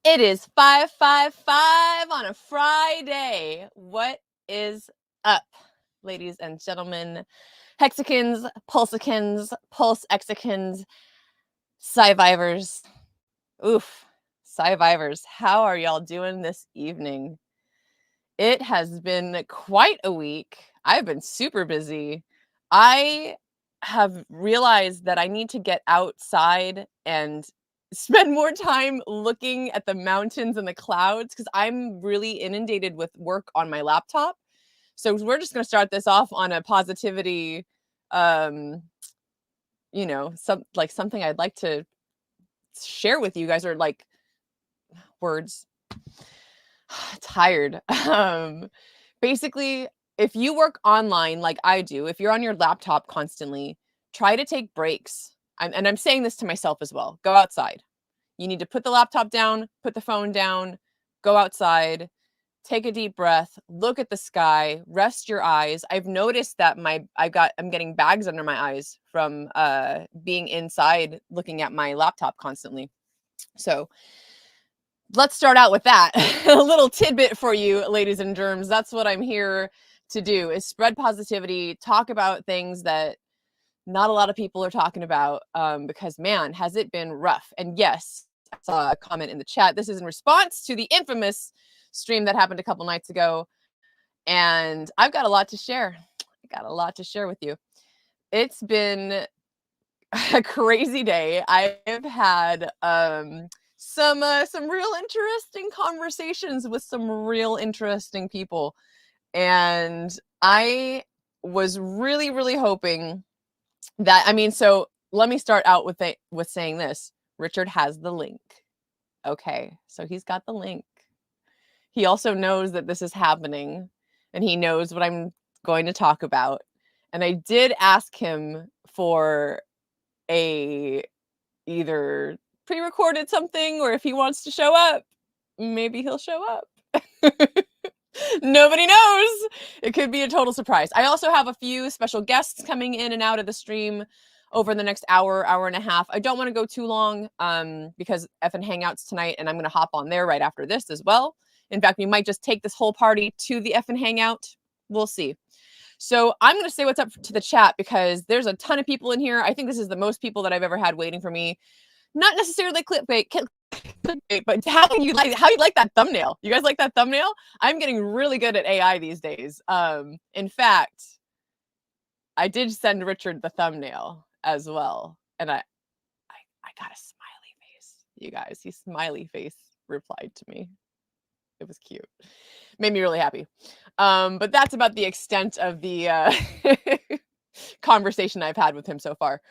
It is 5:55 on a Friday. What is up, ladies and gentlemen? Hexicans, Pulsicans, Pulse Exicans, SciVivers. Oof, SciVivers. How are y'all doing this evening? It has been quite a week. I've been super busy. I have realized that I need to get outside and spend more time looking at the mountains and the clouds because I'm really inundated with work on my laptop. So we're just going to start this off on a positivity, um, something I'd like to share with you guys, or like words. Tired. Basically, if you work online like I do, if you're on your laptop constantly, try to take breaks. And I'm saying this to myself as well. Go outside. You need to put the laptop down, put the phone down, go outside, take a deep breath, look at the sky, rest your eyes. I've noticed that I'm getting bags under my eyes from being inside looking at my laptop constantly. So let's start out with that. A little tidbit for you, ladies and germs. That's what I'm here to do, is spread positivity, talk about things that not a lot of people are talking about, because man, has it been rough. And yes, I saw a comment in the chat. This is in response to the infamous stream that happened a couple nights ago. And I've got a lot to share. I got a lot to share with you. It's been a crazy day. I've had some real interesting conversations with some real interesting people, and I was really hoping that, so let me start out with saying this. Richard has the link. Okay, so he's got the link. He also knows that this is happening, and he knows what I'm going to talk about. And I did ask him for either pre-recorded something, or if he wants to show up, maybe he'll show up. Nobody knows. It could be a total surprise. I also have a few special guests coming in and out of the stream over the next hour and a half. I don't want to go too long because effing Hangouts tonight, and I'm going to hop on there right after this as well. In fact, we might just take this whole party to the effing Hangout. We'll see. So I'm going to say what's up to the chat because there's a ton of people in here. I think this is the most people that I've ever had waiting for me. Not necessarily clickbait, but how you like that thumbnail. You guys like that thumbnail? I'm getting really good at AI these days. In fact, I did send Richard the thumbnail as well, and I got a smiley face. You guys, he smiley face replied to me. It was cute. Made me really happy. But that's about the extent of the conversation I've had with him so far.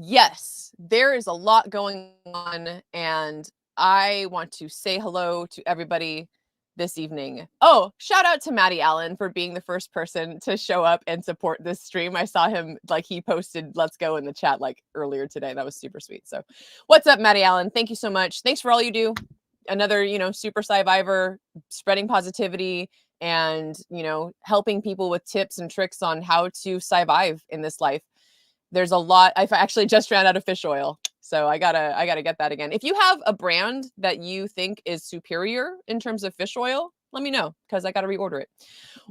Yes, there is a lot going on, and I want to say hello to everybody this evening. Oh, shout out to Maddie Allen for being the first person to show up and support this stream. I saw him, he posted "Let's go" in the chat earlier today. That was super sweet. So what's up, Maddie Allen? Thank you so much. Thanks for all you do. Another, super SciViver, spreading positivity and, helping people with tips and tricks on how to SciVive in this life. There's a lot. I've actually just ran out of fish oil, so I gotta get that again. If you have a brand that you think is superior in terms of fish oil, let me know because I gotta reorder it.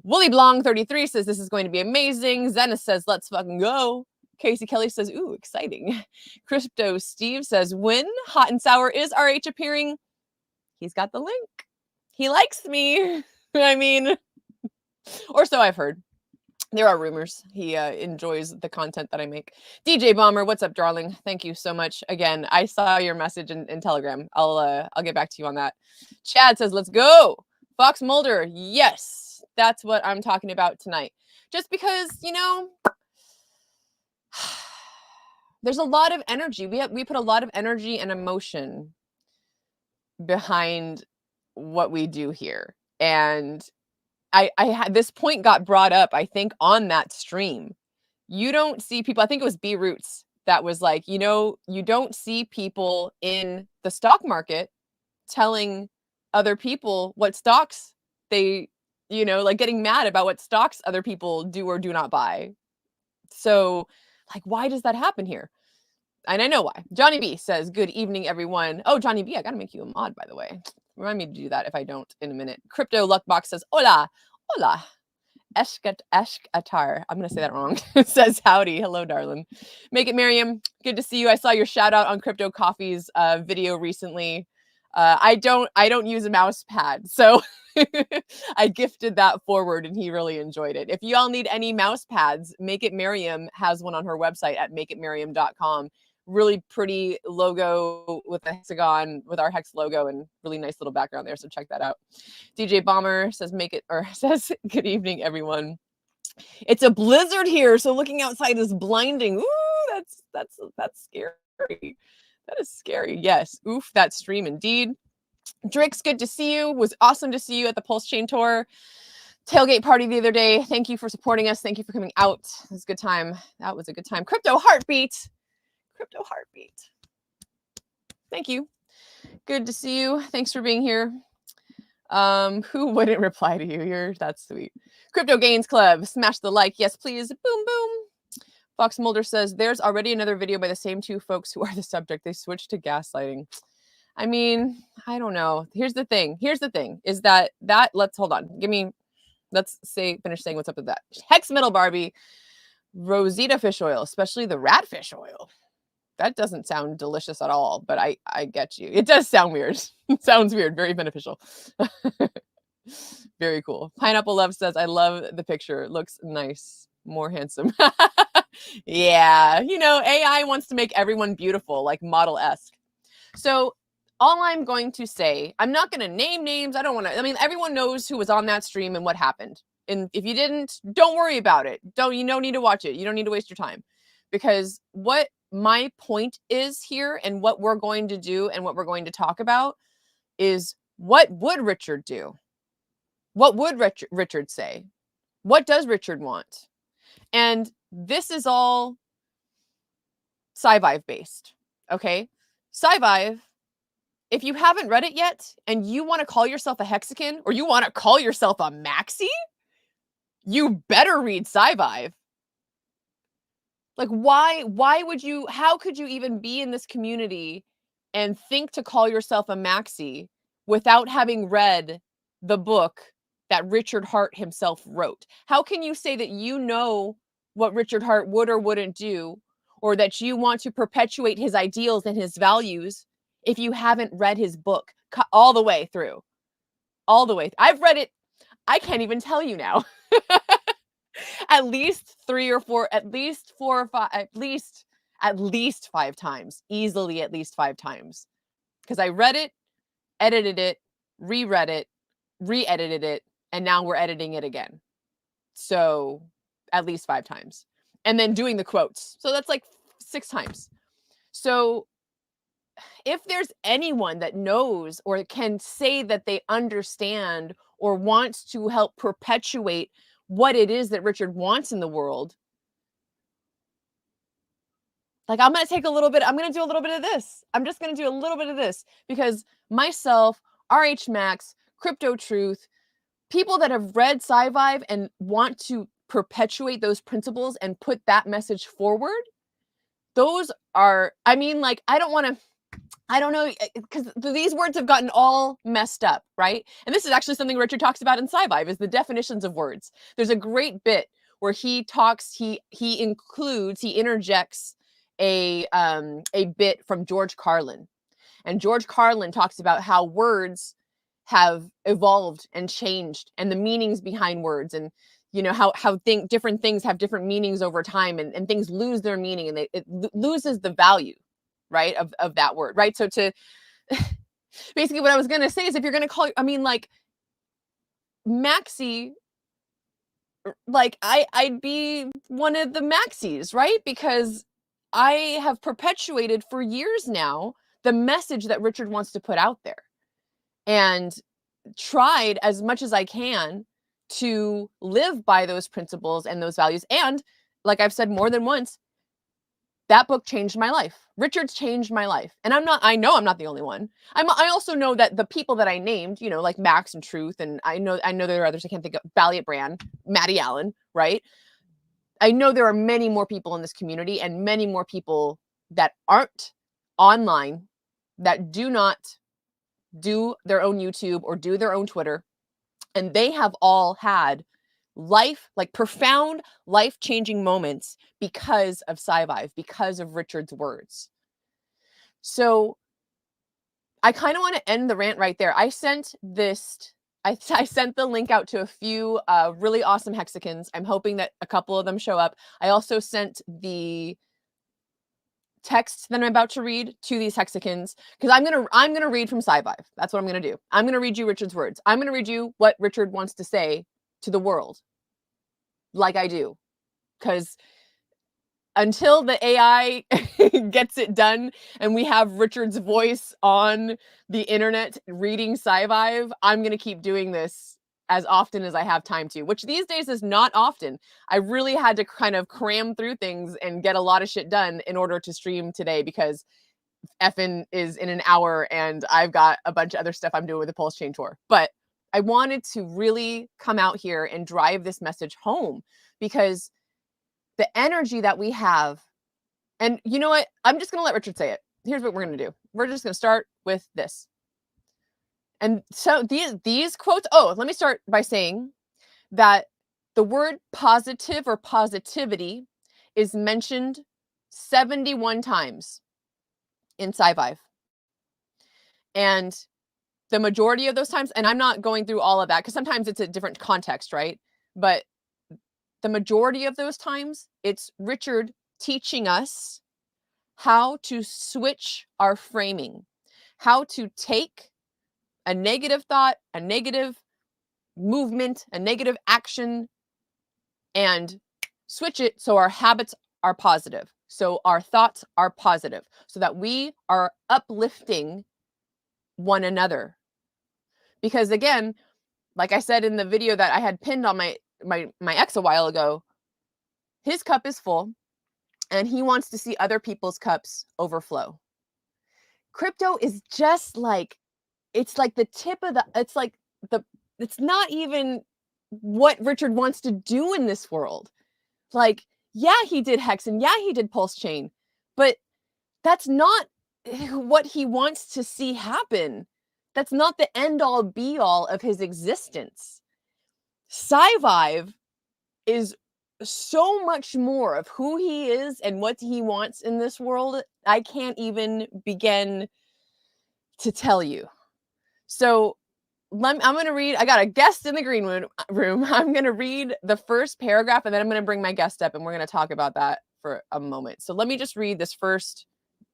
Wooly Blong 33 says this is going to be amazing. Zenith says let's fucking go. Casey Kelly says ooh, exciting. Crypto Steve says when Hot and Sour is RH appearing. He's got the link. He likes me. I mean, or so I've heard. There are rumors. He enjoys the content that I make. DJ Bomber, what's up, darling? Thank you so much. Again, I saw your message in Telegram. I'll get back to you on that. Chad says, let's go. Fox Mulder, yes. That's what I'm talking about tonight. Just because, there's a lot of energy. We put a lot of energy and emotion behind what we do here. And I had this point got brought up, I think, on that stream. You don't see people, I think it was B Roots that was like, you don't see people in the stock market telling other people what stocks they, getting mad about what stocks other people do or do not buy. So, why does that happen here? And I know why. Johnny B says, good evening, everyone. Oh, Johnny B, I got to make you a mod, by the way. Remind me to do that if I don't in a minute. Crypto Luckbox says, hola, hola. Eshkatar. I'm going to say that wrong. It says, howdy. Hello, darling. Make it Miriam. Good to see you. I saw your shout out on Crypto Coffee's video recently. I don't use a mouse pad, so I gifted that forward and he really enjoyed it. If y'all need any mouse pads, Make It Miriam has one on her website at makeitmiriam.com. Really pretty logo with a hexagon with our hex logo and really nice little background there. So check that out. DJ Bomber says, says, good evening, everyone. It's a blizzard here, so looking outside is blinding. Ooh, that's scary. That is scary. Yes. Oof, that stream indeed. Drix, good to see you. Was awesome to see you at the Pulse Chain Tour tailgate party the other day. Thank you for supporting us. Thank you for coming out. It was a good time. That was a good time. Crypto Heartbeat. Crypto Heartbeat. Thank you. Good to see you. Thanks for being here. Who wouldn't reply to you? That's sweet. Crypto Gains Club. Smash the like. Yes, please. Boom, boom. Fox Mulder says, there's already another video by the same two folks who are the subject. They switched to gaslighting. I mean, I don't know. Here's the thing is that let's hold on. Let's finish saying what's up with that. Hex Metal Barbie, Rosita fish oil, especially the rat fish oil. That doesn't sound delicious at all, but I get you. It does sound weird. It sounds weird. Very beneficial. Very cool. Pineapple Love says, I love the picture. It looks nice. More handsome. Yeah. AI wants to make everyone beautiful, like model-esque. So all I'm going to say, I'm not going to name names. I don't want to. I mean, everyone knows who was on that stream and what happened. And if you didn't, don't worry about it. You don't need to watch it. You don't need to waste your time. Because what my point is here and what we're going to do and what we're going to talk about is, what would Richard do? What would Richard say? What does Richard want? And this is all SciVive based. Okay? SciVive, if you haven't read it yet and you want to call yourself a Hexican or you want to call yourself a Maxi, you better read SciVive. Like, why would you, how could you even be in this community and think to call yourself a Maxi without having read the book that Richard Hart himself wrote? How can you say that you know what Richard Hart would or wouldn't do, or that you want to perpetuate his ideals and his values if you haven't read his book all the way through? All the way. I've read it. I can't even tell you now. At least 3 or 4, at least 4 or 5, at least 5 times, easily at least 5 times. Because I read it, edited it, reread it, re-edited it, and now we're editing it again. So at least 5 times. And then doing the quotes. So that's like 6 times. So if there's anyone that knows or can say that they understand or wants to help perpetuate what it is that Richard wants in the world, like, I'm going to do a little bit of this. I'm just going to do a little bit of this because myself, RH Max, Crypto Truth, people that have read SciVive and want to perpetuate those principles and put that message forward, those are, I mean, like, I don't know, because these words have gotten all messed up, right? And this is actually something Richard talks about in SciVive, is the definitions of words. There's a great bit where he interjects a bit from George Carlin. And George Carlin talks about how words have evolved and changed and the meanings behind words, and how different things have different meanings over time, and things lose their meaning and it loses the value, right, of that word, right? So to basically what I was going to say is, if you're going to call, I mean, like, Maxi, like, I'd be one of the Maxis, right? Because I have perpetuated for years now the message that Richard wants to put out there, and tried as much as I can to live by those principles and those values. And like I've said more than once, that book changed my life. Richard's changed my life. And I know I'm not the only one. I also know that the people that I named, like Max and Truth, and I know there are others I can't think of, Valiant Brand, Maddie Allen, right? I know there are many more people in this community and many more people that aren't online, that do not do their own YouTube or do their own Twitter, and they have all had profound life-changing moments because of SciVive, because of Richard's words. So I kind of want to end the rant right there. I sent I sent the link out to a few really awesome Hexicans. I'm hoping that a couple of them show up. I also sent the text that I'm about to read to these Hexicans, because I'm gonna read from SciVive. That's what I'm gonna do. I'm gonna read you Richard's words. I'm gonna read you what Richard wants to say to the world, like I do, because until the AI gets it done and we have Richard's voice on the internet reading SciVive, I'm gonna keep doing this as often as I have time to, which these days is not often. I really had to kind of cram through things and get a lot of shit done in order to stream today, because effing is in an hour and I've got a bunch of other stuff I'm doing with the Pulse Chain Tour. But I wanted to really come out here and drive this message home, because the energy that we have, and you know what? I'm just going to let Richard say it. Here's what we're going to do. We're just going to start with this. And so these quotes, let me start by saying that the word positive or positivity is mentioned 71 times in SciVive. And the majority of those times, and I'm not going through all of that because sometimes it's a different context, right? But the majority of those times, it's Richard teaching us how to switch our framing, how to take a negative thought, a negative movement, a negative action, and switch it so our habits are positive, so our thoughts are positive, so that we are uplifting one another. Because again, like I said in the video that I had pinned on my ex a while ago, his cup is full and he wants to see other people's cups overflow. Crypto is just like, it's like the tip of it's not even what Richard wants to do in this world. Like, yeah, he did Hex and yeah, he did Pulse Chain, but that's not what he wants to see happen. That's not the end all be all of his existence. SciVive is so much more of who he is and what he wants in this world. I can't even begin to tell you. So I'm going to read, I got a guest in the green room. I'm going to read the first paragraph and then I'm going to bring my guest up and we're going to talk about that for a moment. So let me just read this first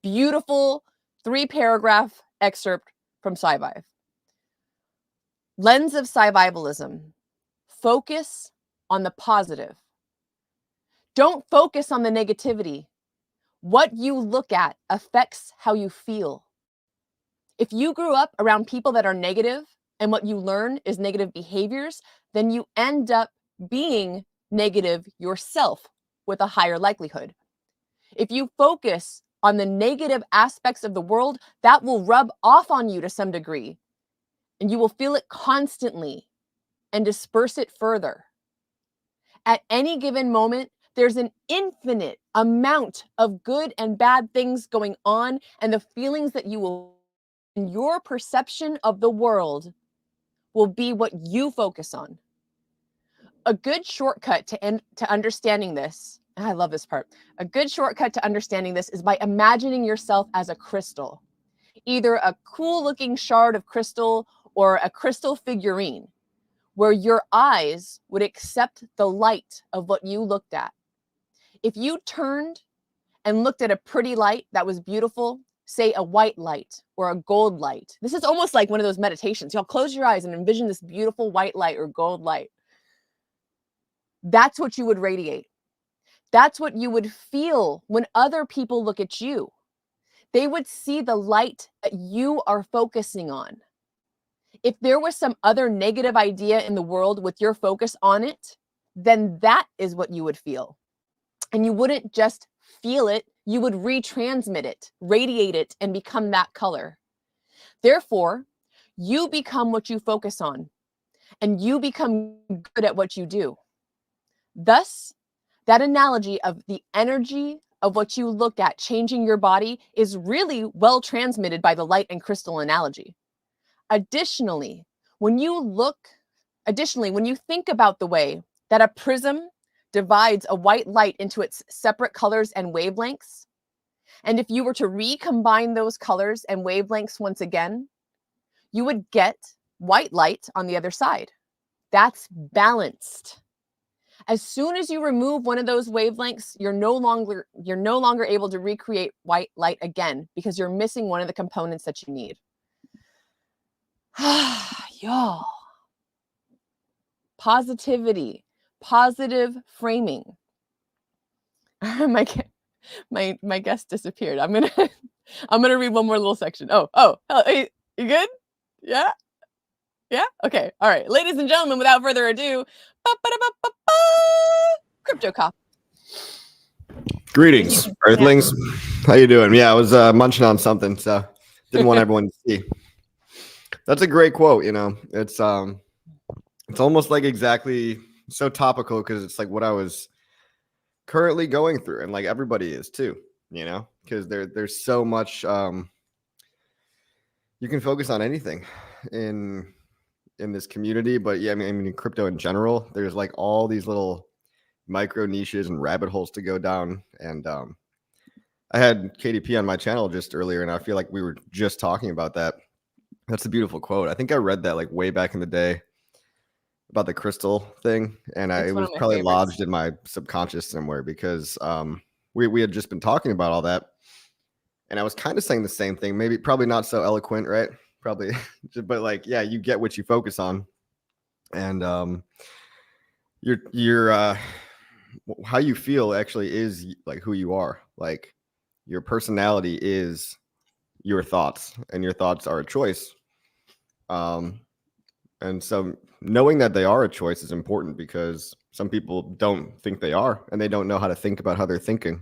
beautiful 3-paragraph excerpt from SciVive. Lens of SciVivalism. Focus on the positive. Don't focus on the negativity. What you look at affects how you feel. If you grew up around people that are negative and what you learn is negative behaviors, then you end up being negative yourself with a higher likelihood. If you focus on the negative aspects of the world, that will rub off on you to some degree, and you will feel it constantly and disperse it further. At any given moment, there's an infinite amount of good and bad things going on, and the feelings that you will, your perception of the world will be what you focus on. A good shortcut to understanding this, and I love this part, a good shortcut to understanding this is by imagining yourself as a crystal, either a cool looking shard of crystal or a crystal figurine, where your eyes would accept the light of what you looked at. If you turned and looked at a pretty light that was beautiful, say a white light or a gold light. This is almost like one of those meditations. Y'all close your eyes and envision this beautiful white light or gold light. That's what you would radiate. That's what you would feel when other people look at you. They would see the light that you are focusing on. If there was some other negative idea in the world with your focus on it, then that is what you would feel. And you wouldn't just feel it, you would retransmit it, radiate it, and become that color. Therefore, you become what you focus on, and you become good at what you do. Thus, that analogy of the energy of what you look at changing your body is really well transmitted by the light and crystal analogy. Additionally, when you think about the way that a prism divides a white light into its separate colors and wavelengths, and if you were to recombine those colors and wavelengths once again, you would get white light on the other side. That's balanced. As soon as you remove one of those wavelengths, you're no longer able to recreate white light again because you're missing one of the components that you need. Y'all. Positivity, positive framing. My guest disappeared. I'm gonna read one more little section. Oh, hey, you good? Yeah. Okay. All right, ladies and gentlemen. Without further ado, crypto cop. Greetings, Earthlings. How you doing? Yeah, I was munching on something, so didn't want everyone to see. That's a great quote. It's almost like exactly so topical because it's like what I was currently going through, and like everybody is too. Because there's so much. You can focus on anything in this community, but yeah, I mean in crypto in general, there's like all these little micro niches and rabbit holes to go down. And I had KDP on my channel just earlier, and I feel like we were just talking about that. That's a beautiful quote. I think I read that like way back in the day about the crystal thing, and it was probably lodged in my subconscious somewhere because we had just been talking about all that, and I was kind of saying the same thing, probably not so eloquent, right? Probably, but like, yeah, you get what you focus on, and your how you feel actually is like who you are. Like your personality is your thoughts, and your thoughts are a choice. And so knowing that they are a choice is important because some people don't think they are, and they don't know how to think about how they're thinking.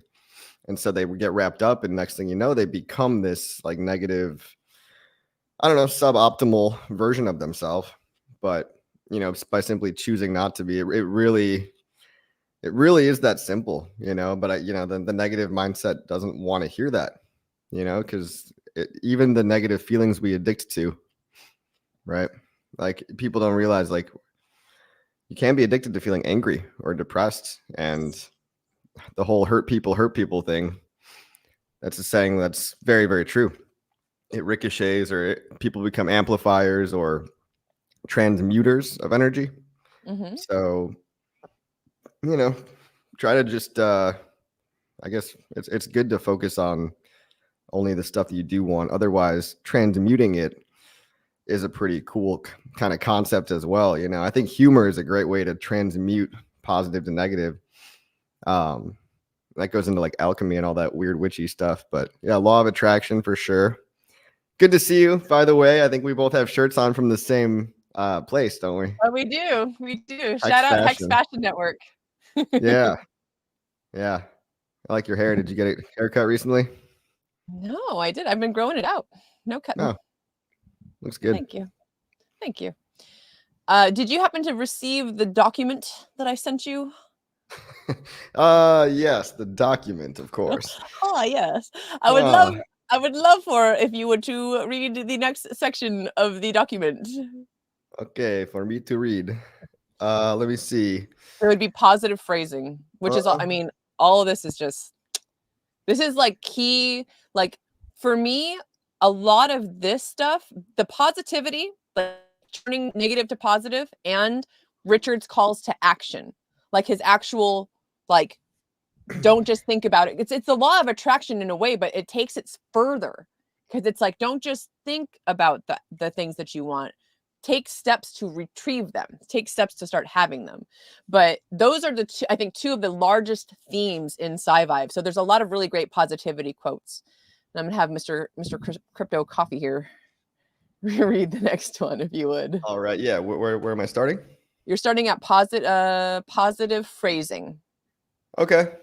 And so they get wrapped up, and next thing you know, they become this like negative, I don't know, suboptimal version of themselves. But, by simply choosing not to be, it really is that simple, but the negative mindset doesn't want to hear that, because even the negative feelings we addict to, right? Like people don't realize like you can be addicted to feeling angry or depressed, and the whole hurt people thing. That's a saying that's very, very true. It ricochets, or people become amplifiers or transmuters of energy. Mm-hmm. So, try to just, I guess it's good to focus on only the stuff that you do want. Otherwise, transmuting it is a pretty cool kind of concept as well. I think humor is a great way to transmute positive to negative. That goes into like alchemy and all that weird witchy stuff, but yeah, law of attraction for sure. Good to see you, by the way. I think we both have shirts on from the same place, don't we? Oh, we do. Shout out Hex Fashion Network. Yeah. I like your hair. Did you get a haircut recently? No, I did. I've been growing it out. No cutting. Oh, looks good. Thank you. Did you happen to receive the document that I sent you? Yes, the document, of course. Oh, yes. I would love for if you were to read the next section of the document. Okay, for me to read. Let me see. It would be positive phrasing, which is all, all of this is like key. Like for me, a lot of this stuff, the positivity, like turning negative to positive, and Richard's calls to action, like his actual, like, don't just think about it. It's the law of attraction in a way, but it takes it further, because it's like, don't just think about the things that you want. Take steps to retrieve them. Take steps to start having them. But those are I think two of the largest themes in SciVive. So there's a lot of really great positivity quotes. And I'm gonna have Mr. Crypto Coffee here read the next one, if you would. All right. Yeah. Where am I starting? You're starting at positive phrasing. Okay.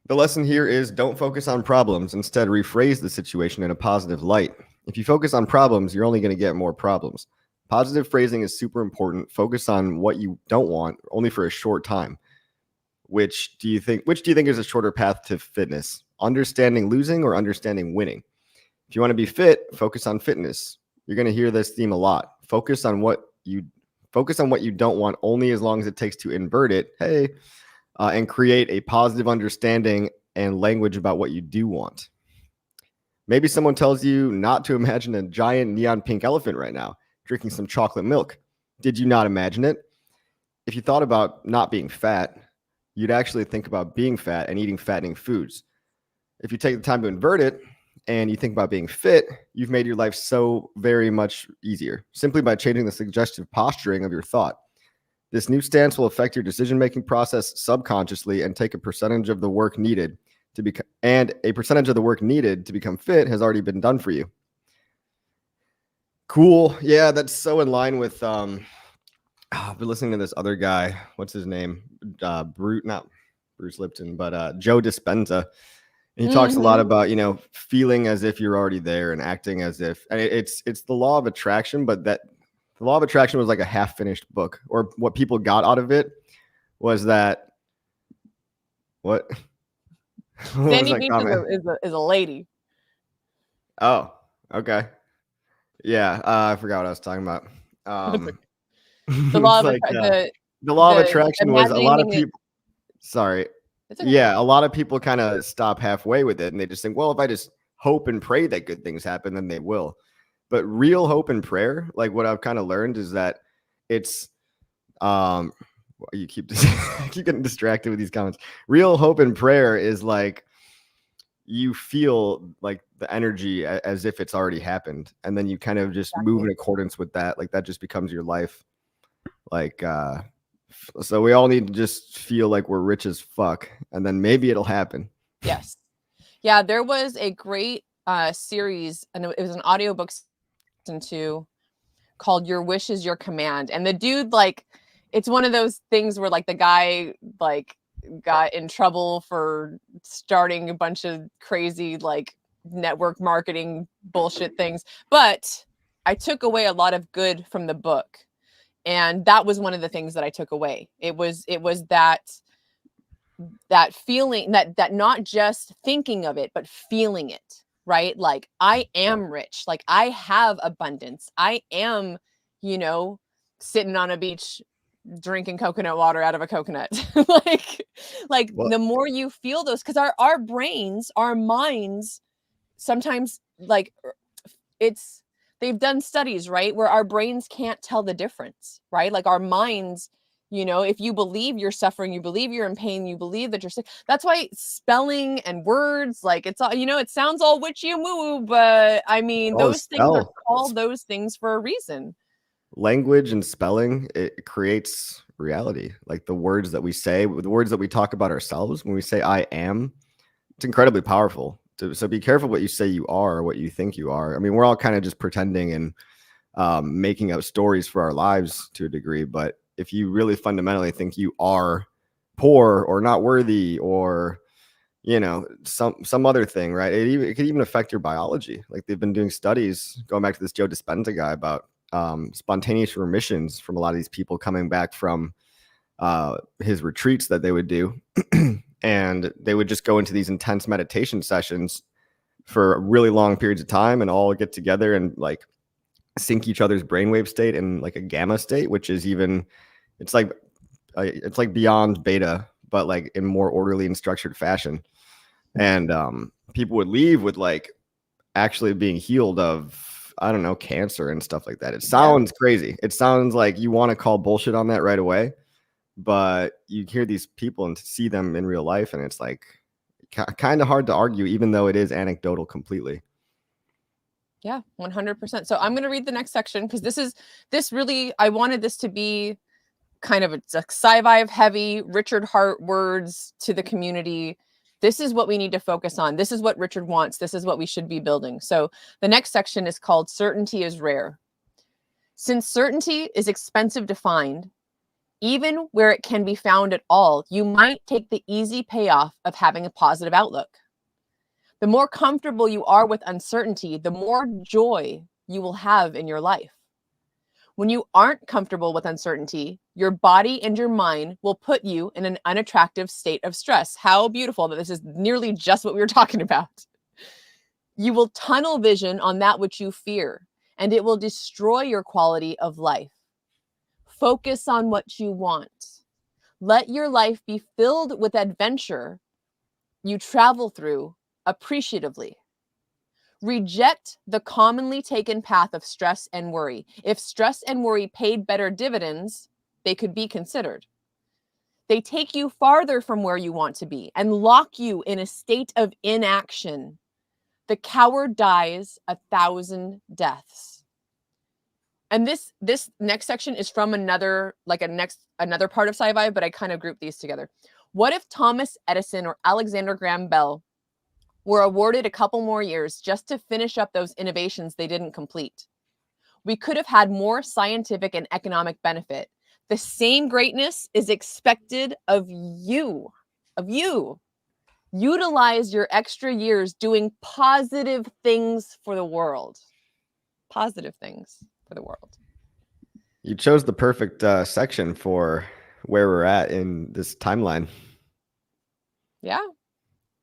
The lesson here is don't focus on problems. Instead, rephrase the situation in a positive light. If you focus on problems, you're only going to get more problems. Positive phrasing is super important. Focus on what you don't want, only for a short time. Which do you think is a shorter path to fitness? understanding losing or understanding winning. If you want to be fit, focus on fitness. You're going to hear this theme a lot. Focus on what you don't want only as long as it takes to invert it. Hey, and create a positive understanding and language about what you do want. Maybe someone tells you not to imagine a giant neon pink elephant right now, drinking some chocolate milk. Did you not imagine it? If you thought about not being fat, you'd actually think about being fat and eating fattening foods. If you take the time to invert it and you think about being fit, you've made your life so very much easier simply by changing the suggestive posturing of your thought. This new stance will affect your decision-making process subconsciously and take a percentage of the work needed to become, and a percentage of the work needed to become fit has already been done for you. Cool. Yeah, that's so in line with I've been listening to this other guy. What's his name? Not Bruce Lipton, but Joe Dispenza. He talks a lot about, feeling as if you're already there and acting as if, and it's the law of attraction, but that the law of attraction was like a half-finished book, or what people got out of it was that what Danny was that Beach comment? is a lady. Oh, okay. Yeah, I forgot what I was talking about. The law of the law of attraction was a lot of imagining people. Sorry. Okay. Yeah, a lot of people kind of stop halfway with it, and they just think, well, if I just hope and pray that good things happen, then they will. But real hope and prayer, like what I've kind of learned, is that it's you keep keep getting distracted with these comments. Real hope and prayer is like you feel like the energy as if it's already happened, and then you kind of just move in accordance with that. Like that just becomes your life. Like so we all need to just feel like we're rich as fuck, and then maybe it'll happen. Yes. Yeah, there was a great series, and it was an audiobook too, called Your Wish is Your Command. And the dude, like, it's one of those things where like the guy like got in trouble for starting a bunch of crazy like network marketing bullshit things. But I took away a lot of good from the book. And that was one of the things that I took away. It was that feeling, that not just thinking of it, but feeling it, right? Like I am rich, like I have abundance. I am, sitting on a beach drinking coconut water out of a coconut. like Well, the more you feel those, because our brains, our minds, sometimes like they've done studies, right, where our brains can't tell the difference, right? Like our minds, if you believe you're suffering, you believe you're in pain, you believe that you're sick. That's why spelling and words, like it's all, it sounds all witchy and woo, but I mean, those things are called those things for a reason. Language and spelling, it creates reality. Like the words that we say, the words that we talk about ourselves, when we say I am, it's incredibly powerful. So be careful what you say you are, or what you think you are. I mean, we're all kind of just pretending and making up stories for our lives to a degree. But if you really fundamentally think you are poor or not worthy, or some other thing, right? It could even affect your biology. Like they've been doing studies going back to this Joe Dispenza guy about spontaneous remissions from a lot of these people coming back from his retreats that they would do. And they would just go into these intense meditation sessions for really long periods of time and all get together and like sync each other's brainwave state in like a gamma state, which is even, it's like beyond beta, but like in more orderly and structured fashion. And people would leave with like actually being healed of, I don't know, cancer and stuff like that. It sounds crazy. It sounds like you want to call bullshit on that right away, but you hear these people and see them in real life, and it's like kind of hard to argue, even though it is anecdotal completely. Yeah, 100%. So I'm going to read the next section because this really, I wanted this to be kind of a SciVive heavy, Richard Hart words to the community. This is what we need to focus on. This is what Richard wants. This is what we should be building. So the next section is called Certainty is Rare. Since certainty is expensive to find, even where it can be found at all, you might take the easy payoff of having a positive outlook. The more comfortable you are with uncertainty, the more joy you will have in your life. When you aren't comfortable with uncertainty, your body and your mind will put you in an unattractive state of stress. How beautiful that this is nearly just what we were talking about. You will tunnel vision on that which you fear, and it will destroy your quality of life. Focus on what you want. Let your life be filled with adventure you travel through appreciatively. Reject the commonly taken path of stress and worry. If stress and worry paid better dividends, they could be considered. They take you farther from where you want to be and lock you in a state of inaction. The coward dies 1,000 deaths. And this next section is from another part of SciVive, but I kind of grouped these together. What if Thomas Edison or Alexander Graham Bell were awarded a couple more years just to finish up those innovations they didn't complete? We could have had more scientific and economic benefit. The same greatness is expected of you. Utilize your extra years doing positive things for the world. Positive things for the world. You chose the perfect section for where we're at in this timeline. Yeah,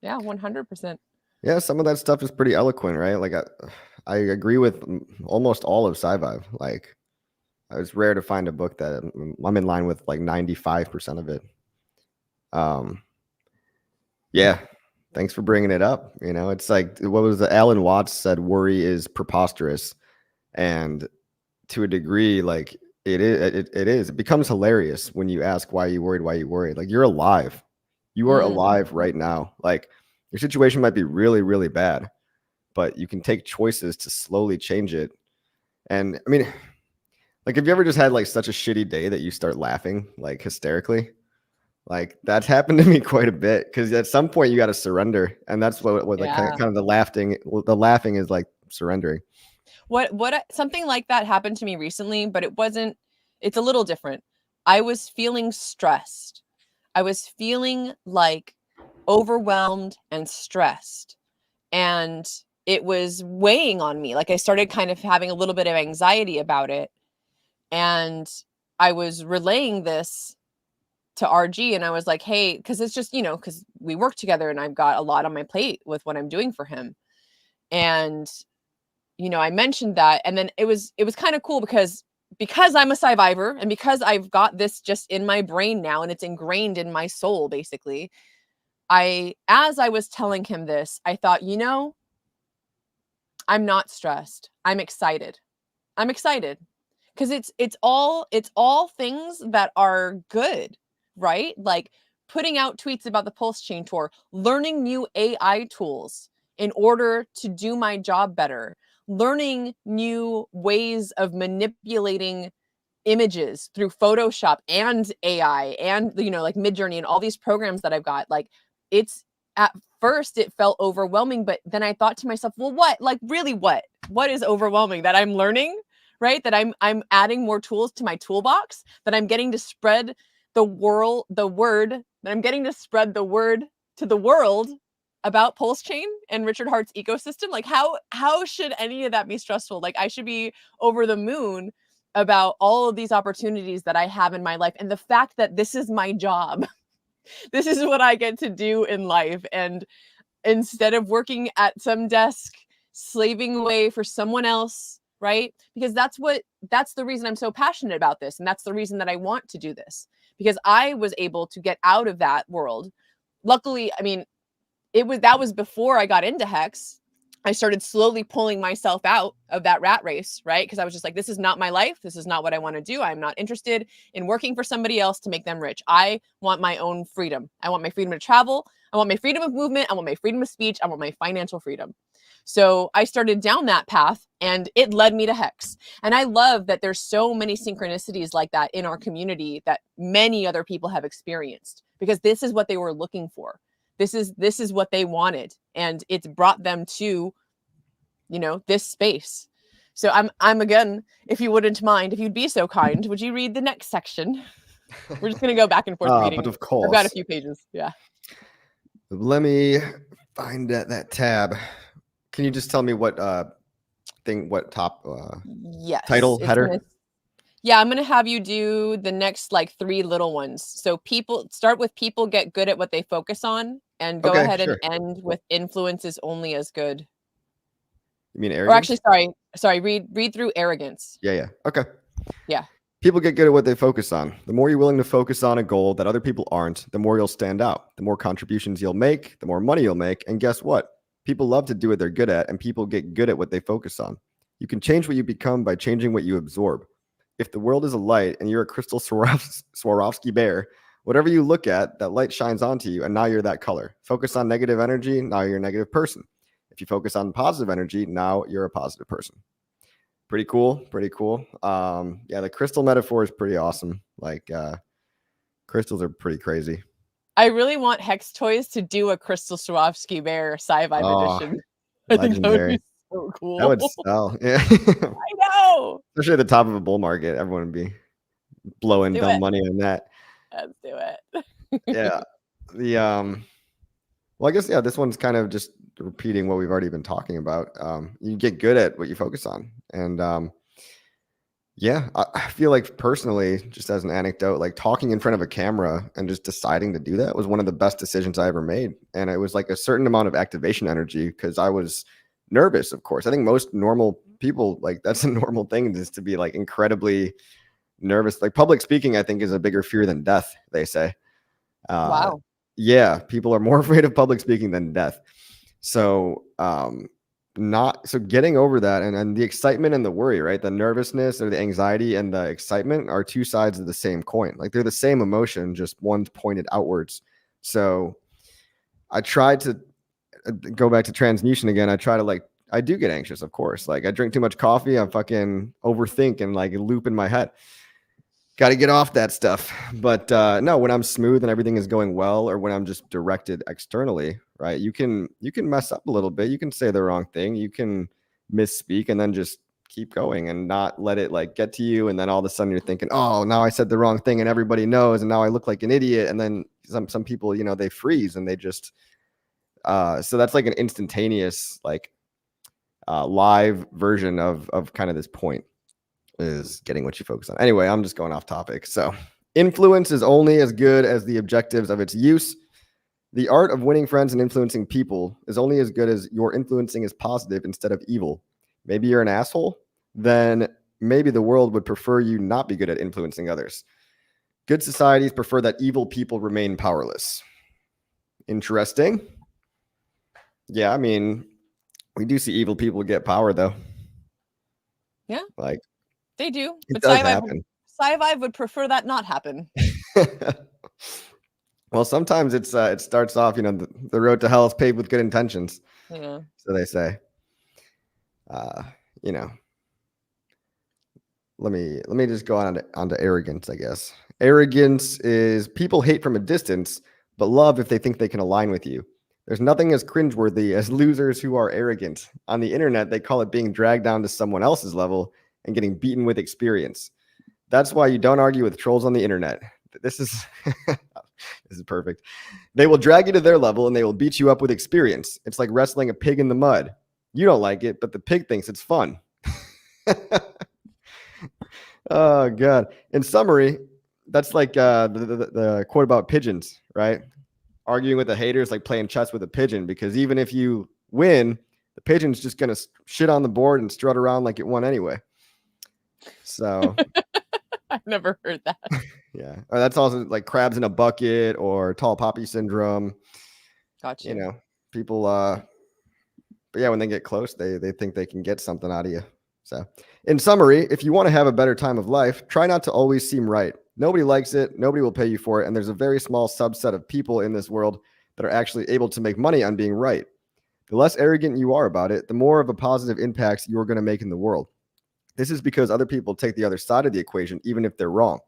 100%. Yeah, some of that stuff is pretty eloquent, right? Like I agree with almost all of SciVive. Like it's rare to find a book that I'm in line with like 95% of it. Yeah, thanks for bringing it up. You know, it's like, what was the Alan Watts said, worry is preposterous. And to a degree, like it becomes hilarious when you ask why you worried. Like, you're alive. You are alive right now. Like, your situation might be really, really bad, but you can take choices to slowly change it. And I mean, like, have you ever just had like such a shitty day that you start laughing like hysterically? Like, that's happened to me quite a bit, because at some point you got to surrender, and that's what like kind of the laughing. The laughing is like surrendering. Something like that happened to me recently, but it's a little different. I was feeling stressed. I was feeling like overwhelmed and stressed, and it was weighing on me. Like, I started kind of having a little bit of anxiety about it, and I was relaying this to RG, and I was like, hey, because it's just, because we work together and I've got a lot on my plate with what I'm doing for him. And, I mentioned that, and then it was kind of cool because I'm a SciViver, and because I've got this just in my brain now and it's ingrained in my soul, basically, as I was telling him this, I thought, I'm not stressed. I'm excited. Because it's all things that are good, right? Like putting out tweets about the Pulse Chain Tour, learning new AI tools in order to do my job better, learning new ways of manipulating images through Photoshop and AI and, like Midjourney and all these programs that I've got. Like, it's, at first it felt overwhelming, but then I thought to myself, well, what is overwhelming? That I'm learning, right? That I'm adding more tools to my toolbox, that I'm getting to spread the word to the world about Pulse Chain and Richard Hart's ecosystem. Like, how should any of that be stressful? Like, I should be over the moon about all of these opportunities that I have in my life, and the fact that this is my job. This is what I get to do in life. And instead of working at some desk, slaving away for someone else, right? Because that's the reason I'm so passionate about this. And that's the reason that I want to do this, because I was able to get out of that world. Luckily, I mean, that was before I got into Hex. I started slowly pulling myself out of that rat race, right? Because I was just like, this is not my life. This is not what I want to do. I'm not interested in working for somebody else to make them rich. I want my own freedom. I want my freedom to travel. I want my freedom of movement. I want my freedom of speech. I want my financial freedom. So I started down that path, and it led me to Hex. And I love that there's so many synchronicities like that in our community that many other people have experienced, because this is what they were looking for. This is what they wanted, and it's brought them to, this space. So I'm again, if you wouldn't mind, if you'd be so kind, would you read the next section? We're just gonna go back and forth reading. But of course, I've got a few pages. Yeah. Let me find that tab. Can you just tell me what top Yes, title header? Yeah, I'm gonna have you do the next like 3 little ones. So start with people get good at what they focus on, and go Okay, ahead and sure. end with influence is only as good. You mean Or actually, arrogance? sorry, read through arrogance. Yeah. Okay. Yeah. People get good at what they focus on. The more you're willing to focus on a goal that other people aren't, the more you'll stand out. The more contributions you'll make, the more money you'll make. And guess what? People love to do what they're good at, and people get good at what they focus on. You can change what you become by changing what you absorb. If the world is a light and you're a crystal Swarovski bear, whatever you look at, that light shines onto you, and now you're that color. Focus on negative energy, now you're a negative person. If you focus on positive energy, now you're a positive person. Pretty cool. Pretty cool. Yeah, the crystal metaphor is pretty awesome. Like crystals are pretty crazy. I really want Hex Toys to do a Crystal Swarovski Bear SciVive Oh, edition. I think that would be legendary. so That would cool. sell. Yeah. I know. Especially at the top of a bull market. Everyone would be blowing Do dumb it. money on that. Let's do it. Yeah. The well, I guess yeah, this one's kind of just repeating what we've already been talking about. You get good at what you focus on. And yeah, I feel like personally, just as an anecdote, like talking in front of a camera and just deciding to do that was one of the best decisions I ever made. And it was like a certain amount of activation energy because I was nervous, of course. I think most normal people, like that's a normal thing, is to be like incredibly nervous. Like public speaking, I think is a bigger fear than death, they say. Wow. Yeah, people are more afraid of public speaking than death. So not so getting over that and the excitement and the worry, right? The nervousness or the anxiety and the excitement are two sides of the same coin. Like they're the same emotion, just one's pointed outwards. So I try to go back to transmutation again. I try to like I do get anxious, of course. Like I drink too much coffee, I'm fucking overthink and like loop in my head. Got to get off that stuff. But no, when I'm smooth and everything is going well, or when I'm just directed externally, right? You can mess up a little bit. You can say the wrong thing. You can misspeak and then just keep going and not let it like get to you. And then all of a sudden you're thinking, oh, now I said the wrong thing and everybody knows, and now I look like an idiot. And then some people, you know, they freeze and they just so that's like an instantaneous like live version of kind of this point. Is getting what you focus on. Anyway, I'm just going off topic. So influence is only as good as the objectives of its use. The art of winning friends and influencing people is only as good as your influencing is positive instead of evil. Maybe you're an asshole, then maybe the world would prefer you not be good at influencing others. Good societies prefer that evil people remain powerless. Interesting. Yeah, I mean, we do see evil people get power though. Yeah. Like They do. it But does happen. SciVive would prefer that not happen. Well, sometimes it starts off, you know, the road to hell is paved with good intentions. Yeah. So they say. You know, let me just go onto arrogance, I guess. Arrogance is people hate from a distance, but love if they think they can align with you. There's nothing as cringeworthy as losers who are arrogant. On the internet, they call it being dragged down to someone else's level and getting beaten with experience. That's why you don't argue with trolls on the internet. This is this is perfect. They will drag you to their level and they will beat you up with experience. It's like wrestling a pig in the mud. You don't like it, but the pig thinks it's fun. Oh god. In summary, that's like the quote about pigeons, right? Arguing with the haters like playing chess with a pigeon, because even if you win, the pigeon's just gonna shit on the board and strut around like it won anyway. So I've never heard that. yeah, or that's also like crabs in a bucket or tall poppy syndrome. Gotcha. You know, people but yeah, when they get close, they think they can get something out of you. So in summary, if you want to have a better time of life, try not to always seem right. Nobody likes it, nobody will pay you for it, and there's a very small subset of people in this world that are actually able to make money on being right. The less arrogant you are about it, the more of a positive impact you're going to make in the world. This is because other people take the other side of the equation, even if they're wrong,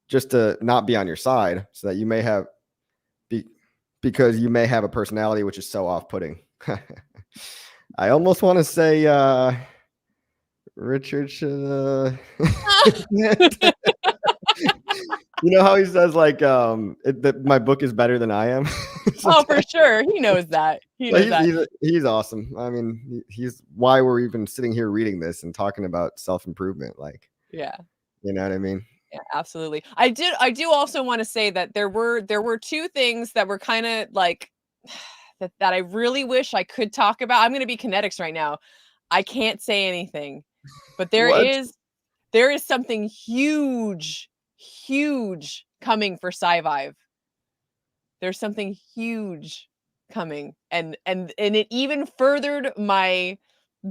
just to not be on your side, so that you may have because you may have a personality which is so off-putting. I almost want to say Richard should you know how he says like that my book is better than I am. Oh, for sure. He knows that. He knows that. He's awesome. I mean, he's why we're even sitting here reading this and talking about self-improvement. Like, Yeah. You know what I mean? Yeah, absolutely. I do also want to say that there were two things that were kind of like that I really wish I could talk about. I'm going to be kinetics right now. I can't say anything, but What? there is something huge, huge coming for SciVive. There's something huge coming, and it even furthered my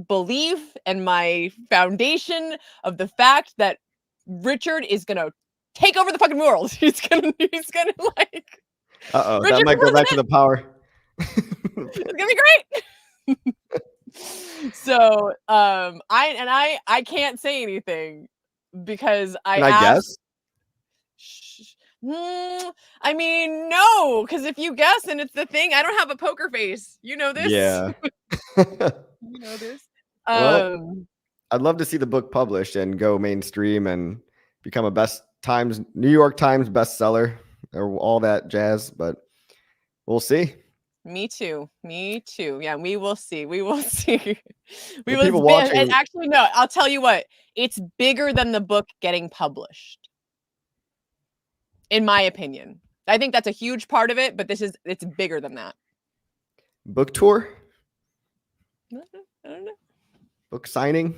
belief and my foundation of the fact that Richard is gonna take over the fucking world. He's gonna like Uh-oh, that Richard might for go back to president. the power. It's gonna be great. So I can't say anything because I Can I asked. guess? I mean, no, because if you guess and it's the thing, I don't have a poker face. You know this. Yeah. You know this. Well, Um, I'd love to see the book published and go mainstream and become a New York Times bestseller or all that jazz, but we'll see. Me too. Me too. Yeah, we will see. We will see. We The will. people And watching, actually, no. I'll tell you what. It's bigger than the book getting published, in my opinion. I think that's a huge part of it, but it's bigger than that. book tour, I don't know. book signing,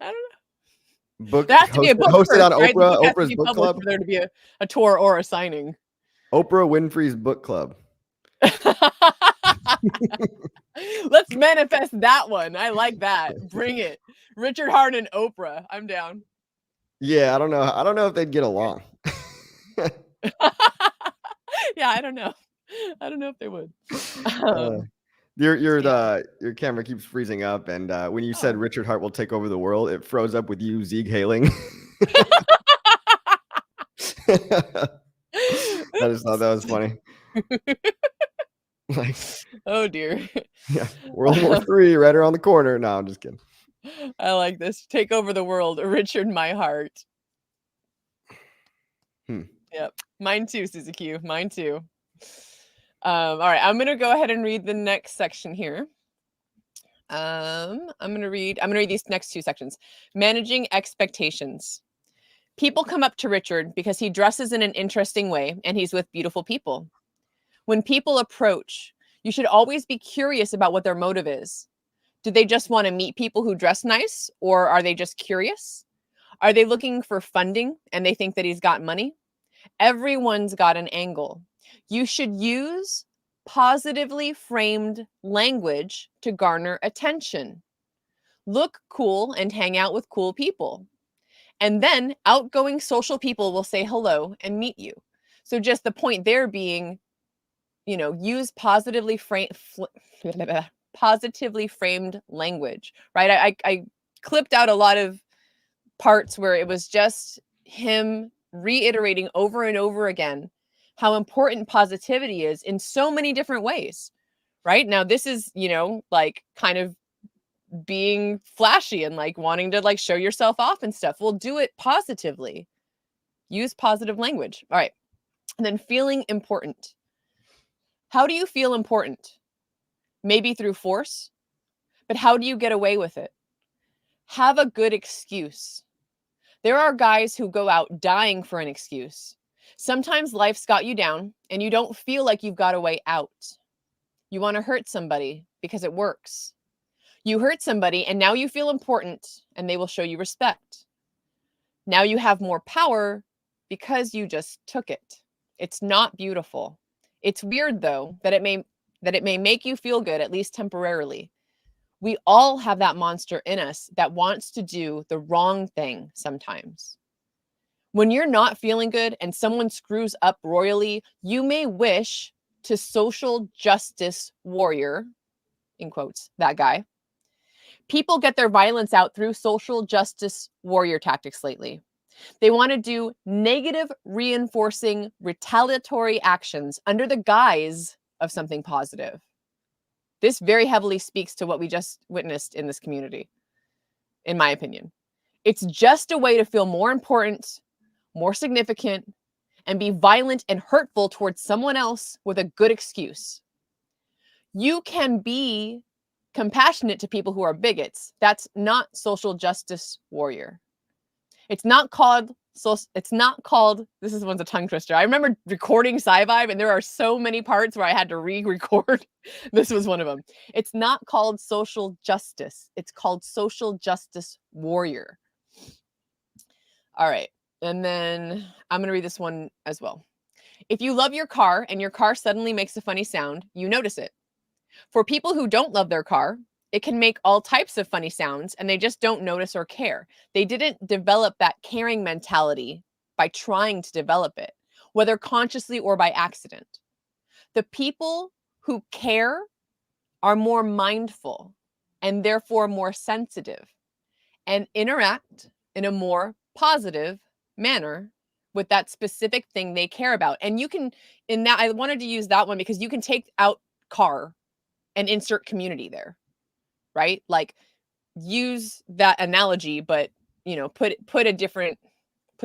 I don't know. book There has to be a book hosted first, on right? The Oprah, book has to Oprah's be book published club, for there to be a tour or a signing. Oprah Winfrey's book club. Let's manifest that one. I like that. Bring it. Richard Hart and Oprah. I'm down. Yeah, I don't know. I don't know if they'd get along. Yeah, I don't know. I don't know if they would. Uh, your Yeah. your camera keeps freezing up, and when you said Oh. Richard Hart will take over the world, it froze up with you Zeke hailing. I just thought that was funny. Like, Oh dear. yeah, World War III right around the corner. No, I'm just kidding. I like this. Take over the world, Richard My Heart. Yep. Mine too, Suzuki. Mine too. All right, I'm gonna go ahead and read the next section here. I'm gonna read these next two sections. Managing expectations. People come up to Richard because he dresses in an interesting way and he's with beautiful people. When people approach, you should always be curious about what their motive is. Do they just want to meet people who dress nice, or are they just curious? Are they looking for funding and they think that he's got money? Everyone's got an angle. You should use positively framed language to garner attention. Look cool and hang out with cool people. And then outgoing social people will say hello and meet you. So just the point there being, use positively framed language, right? I clipped out a lot of parts where it was just him reiterating over and over again how important positivity is in so many different ways, right? Now, this is, like kind of being flashy and like wanting to like show yourself off and stuff. We'll do it positively. Use positive language. All right. And then feeling important. How do you feel important? Maybe through force, but how do you get away with it? Have a good excuse. There are guys who go out dying for an excuse. Sometimes life's got you down and you don't feel like you've got a way out. You want to hurt somebody because it works. You hurt somebody and now you feel important and they will show you respect. Now you have more power because you just took it. It's not beautiful. It's weird though that it may make you feel good, at least temporarily. We all have that monster in us that wants to do the wrong thing sometimes. When you're not feeling good and someone screws up royally, you may wish to social justice warrior, in quotes, that guy. People get their violence out through social justice warrior tactics lately. They want to do negative reinforcing retaliatory actions under the guise of something positive. This very heavily speaks to what we just witnessed in this community, in my opinion. It's just a way to feel more important, more significant, and be violent and hurtful towards someone else with a good excuse. You can be compassionate to people who are bigots. That's not social justice warrior. It's not called it's not called, this is one's a tongue twister. I remember recording SciVive and there are so many parts where I had to re-record. This was one of them. It's not called social justice. It's called social justice warrior. All right. And then I'm going to read this one as well. If you love your car and your car suddenly makes a funny sound, you notice it. For people who don't love their car, it can make all types of funny sounds and they just don't notice or care. They didn't develop that caring mentality by trying to develop it, whether consciously or by accident. The people who care are more mindful and therefore more sensitive and interact in a more positive manner with that specific thing they care about. And you can, in that, I wanted to use that one because you can take out car and insert community there, right? Like use that analogy, but you know, put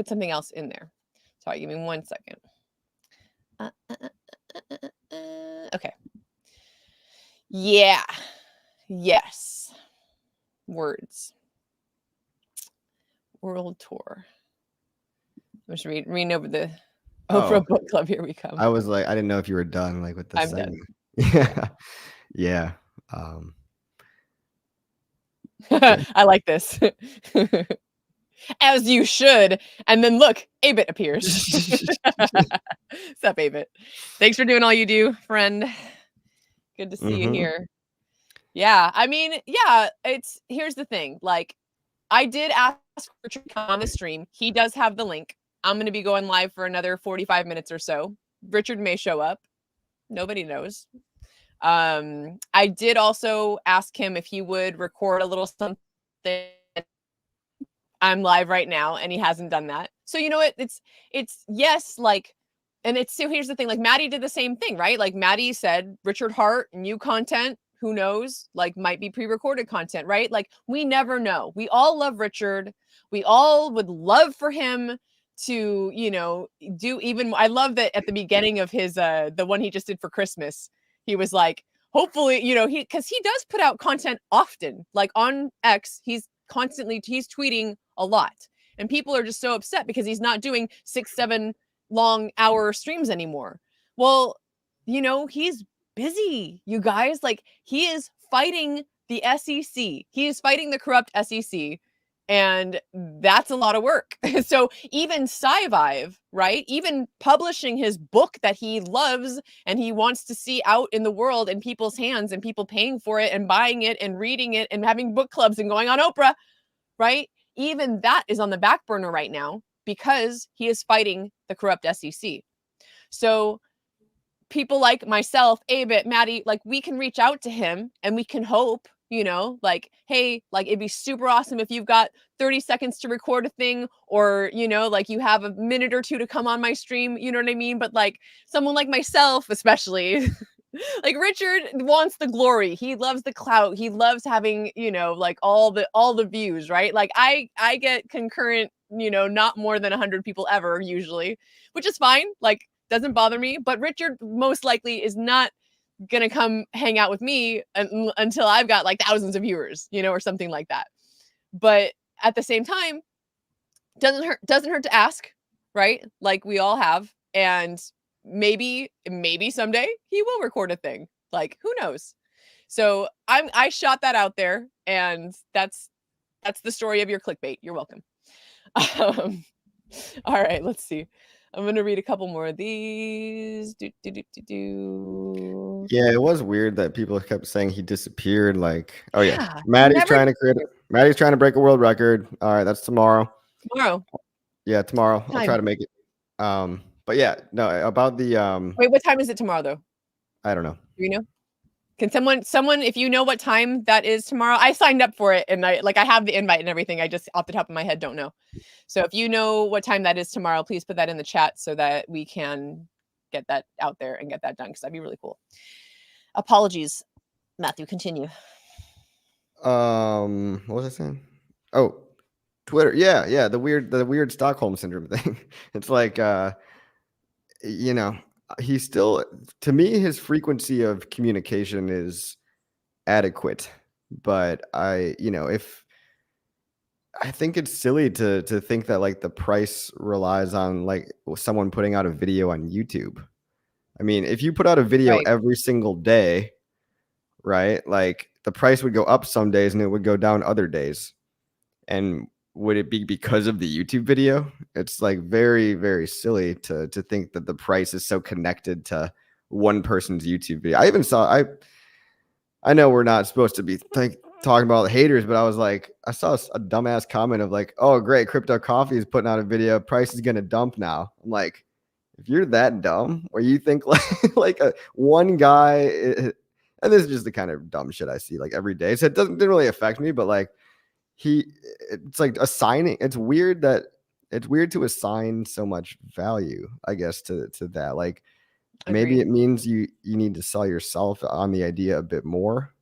something else in there. Sorry, give me 1 second. Okay. Yeah. Yes. Words. World tour. I'm just reading over the Oprah book club. Here we come. I was like, I didn't know if you were done, like with the I'm segment. done. Yeah. I like this. As you should. And then look, Abit appears. What's up, Abit? Thanks for doing all you do, friend. Good to see you here. Yeah, I mean, yeah, here's the thing. Like, I did ask Richard to come on the stream. He does have the link. I'm going to be going live for another 45 minutes or so. Richard may show up. Nobody knows. I did also ask him if he would record a little something. I'm live right now and he hasn't done that. So you know what? It's yes, like, and it's, so here's the thing, like Maddie did the same thing, right? Like Maddie said, Richard Hart, new content, who knows, like might be pre-recorded content, right? Like we never know. We all love Richard. We all would love for him to, you know, do even, I love that at the beginning of his, the one he just did for Christmas, he was like, hopefully, you know, because he does put out content often, like on X, he's tweeting a lot. And people are just so upset because he's not doing 6-7 long hour streams anymore. Well, you know, he's busy, you guys. Like he is fighting the SEC. He is fighting the corrupt SEC. And that's a lot of work. So even SciVive, right? Even publishing his book that he loves and he wants to see out in the world in people's hands and people paying for it and buying it and reading it and having book clubs and going on Oprah, right? Even that is on the back burner right now because he is fighting the corrupt SEC. So people like myself, Abit, Maddie, like we can reach out to him and we can hope, you know, like, hey, like it'd be super awesome if you've got 30 seconds to record a thing or, you know, like you have a minute or two to come on my stream, you know what I mean? But like someone like myself, especially, like Richard wants the glory. He loves the clout. He loves having, you know, like all the views, right? Like I get concurrent, you know, not more than 100 people ever usually, which is fine. Like doesn't bother me, but Richard most likely is not going to come hang out with me until I've got like thousands of viewers, you know, or something like that. But at the same time, doesn't hurt to ask, right? Like we all have. And maybe someday he will record a thing. Like who knows? So I shot that out there and that's the story of your clickbait. You're welcome. All right, let's see. I'm going to read a couple more of these. Yeah, it was weird that people kept saying he disappeared. Like, oh yeah, Maddie's trying to break a world record. All right, that's tomorrow. Yeah, tomorrow. I'll try to make it. But yeah, no, about the Wait, what time is it tomorrow though? I don't know. Do you know? Can someone, if you know what time that is tomorrow, I signed up for it and I have the invite and everything. I just off the top of my head don't know. So if you know what time that is tomorrow, please put that in the chat so that we can get that out there and get that done because that'd be really cool. Apologies, Matthew. Continue. What was I saying? Oh, Twitter. Yeah. The weird Stockholm syndrome thing. It's like, you know, he's still, to me, his frequency of communication is adequate. But you know, if I think it's silly to think that like the price relies on like someone putting out a video on YouTube. I mean, if you put out a video Right. every single day, right? Like the price would go up some days and it would go down other days. And would it be because of the YouTube video? It's like very, very silly to think that the price is so connected to one person's YouTube video. I know we're not supposed to be talking about the haters, but I was like, I saw a dumbass comment of like, oh great, Crypto Coffee is putting out a video, price is gonna dump now. I'm like, if you're that dumb, or you think like a one guy, and this is just the kind of dumb shit I see like every day. So didn't really affect me, but like it's like assigning. It's weird to assign so much value, I guess, to that. Like maybe Agreed. it means you need to sell yourself on the idea a bit more.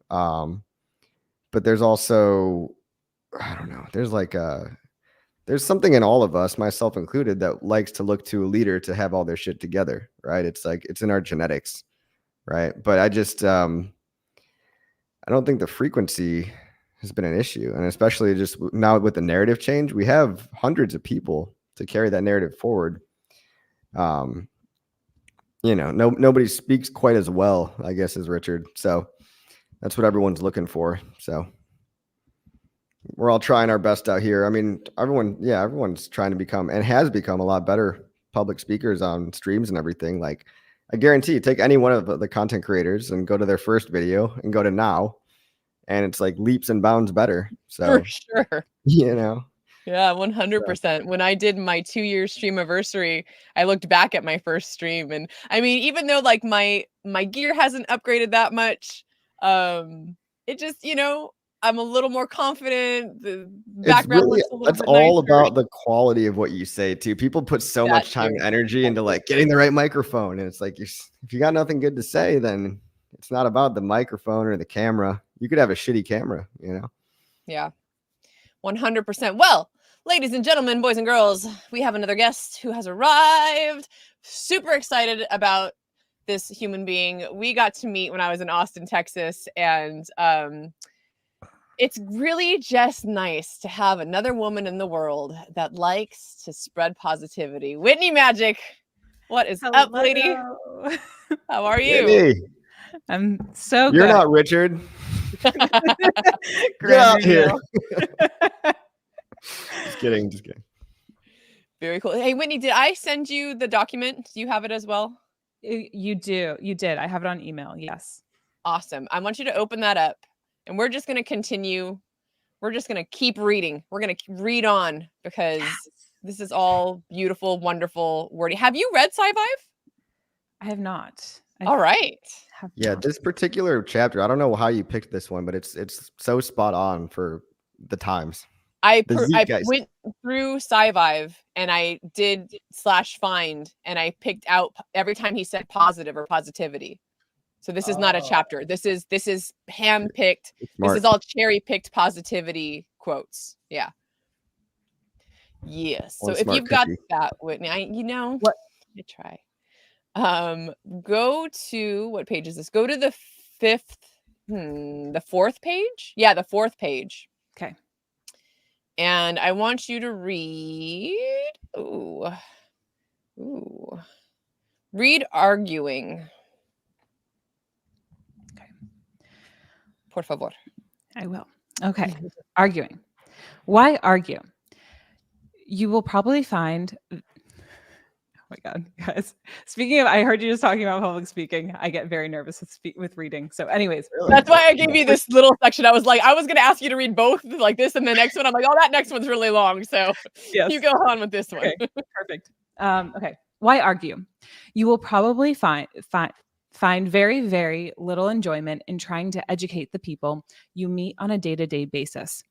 But there's also, I don't know, there's something in all of us, myself included, that likes to look to a leader to have all their shit together, right? It's like it's in our genetics, right? But I just I don't think the frequency has been an issue, and especially just now with the narrative change, we have hundreds of people to carry that narrative forward. Nobody speaks quite as well, I guess, as Richard. So that's what everyone's looking for. So we're all trying our best out here. I mean, everyone's trying to become and has become a lot better public speakers on streams and everything. Like, I guarantee you, take any one of the content creators and go to their first video and go to now, and it's like leaps and bounds better. So, For sure. Yeah, 100%. When I did my 2-year stream anniversary, I looked back at my first stream, and I mean, even though like my gear hasn't upgraded that much, it just, I'm a little more confident. The background looks a little that's bit all nicer. about the quality of what you say too. People put so That much time too. and energy into like getting the right microphone, and it's like if you got nothing good to say, then it's not about the microphone or the camera. You could have a shitty camera, Yeah, 100%. Well, ladies and gentlemen, boys and girls, we have another guest who has arrived. Super excited about this human being. We got to meet when I was in Austin, Texas, and it's really just nice to have another woman in the world that likes to spread positivity. Whitney Magic, what is up, lady? How are you? Whitney, I'm so you're good. not Richard. Get out here. Just kidding. Very cool. Hey, Whitney, did I send you the document? Do you have it as well? You did. I have it on email. Yes. Awesome. I want you to open that up, and we're just going to continue. We're just going to keep reading. We're going to read on because this is all beautiful, wonderful, wordy. Have you read SciVive? I have not. All right. Yeah, this particular chapter, I don't know how you picked this one, but it's so spot on for the times. I went through SciVive and I did /find, and I picked out every time he said positive or positivity. So this is not a chapter. This is hand-picked. This is all cherry-picked positivity quotes. Yeah. Yes. So if you've got that, Whitney, what? I try. Go to, what page is this? Go to the the fourth page. Yeah, the fourth page. Okay. And I want you to read. Read arguing. Okay. Por favor. I will. Okay. Arguing. Why argue? You will probably find. Oh my God, guys. Speaking of, I heard you just talking about public speaking. I get very nervous with reading. So anyways. Really? That's why I gave you this little section. I was like, I was going to ask you to read both like this and the next one. I'm like, oh, that next one's really long. So yes. You go on with this one. Okay, perfect. Okay. Why argue? You will probably find very, very little enjoyment in trying to educate the people you meet on a day-to-day basis.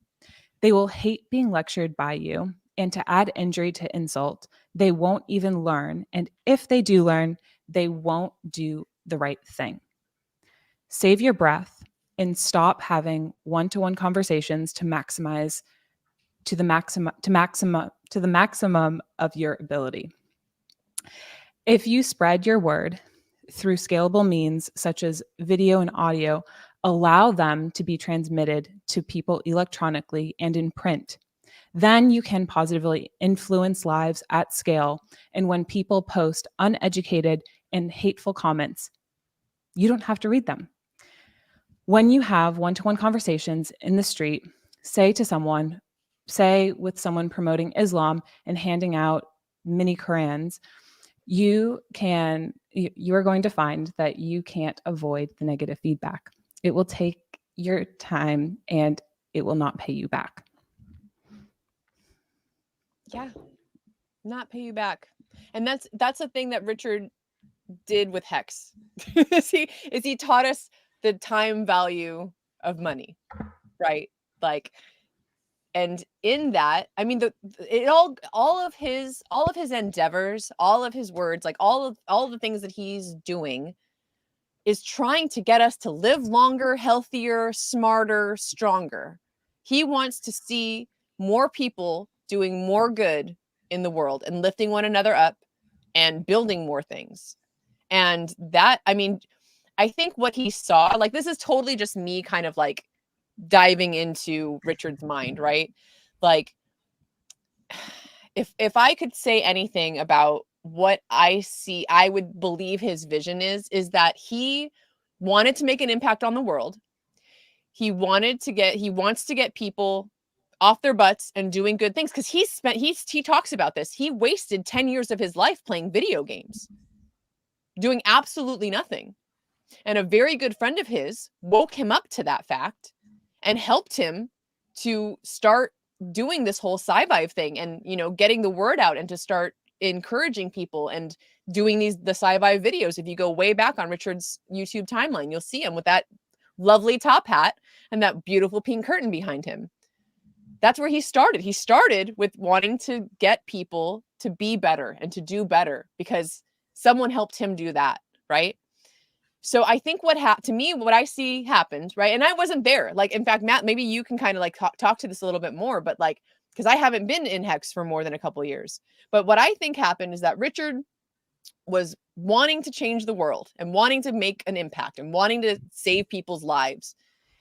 They will hate being lectured by you, and to add injury to insult, they won't even learn. And if they do learn, they won't do the right thing. Save your breath and stop having one-to-one conversations to the maximum of your ability. If you spread your word through scalable means such as video and audio, allow them to be transmitted to people electronically and in print. Then you can positively influence lives at scale. And when people post uneducated and hateful comments, you don't have to read them. When you have one-to-one conversations in the street, say with someone promoting Islam and handing out mini Qurans, you are going to find that you can't avoid the negative feedback. It will take your time and it will not pay you back. Yeah, not pay you back. And that's the thing that Richard did with Hex. is he taught us the time value of money, right? Like, and in that, I mean, all of his endeavors, all of his words, like all of the things that he's doing is trying to get us to live longer, healthier, smarter, stronger. He wants to see more people doing more good in the world and lifting one another up and building more things. And that, I mean, I think what he saw, like, this is totally just me kind of like diving into Richard's mind, right? Like, if I could say anything about what I see, I would believe his vision is that he wanted to make an impact on the world. He wants to get people off their butts and doing good things, because he talks about this. He wasted 10 years of his life playing video games, doing absolutely nothing. And a very good friend of his woke him up to that fact and helped him to start doing this whole SciVive thing and, getting the word out and to start encouraging people and doing the SciVive videos. If you go way back on Richard's YouTube timeline, you'll see him with that lovely top hat and that beautiful pink curtain behind him. That's where he started. He started with wanting to get people to be better and to do better because someone helped him do that, right? So I think what I see happened, right? And I wasn't there. Like, in fact, Matt, maybe you can kind of like talk to this a little bit more, but like, because I haven't been in Hex for more than a couple of years. But what I think happened is that Richard was wanting to change the world and wanting to make an impact and wanting to save people's lives.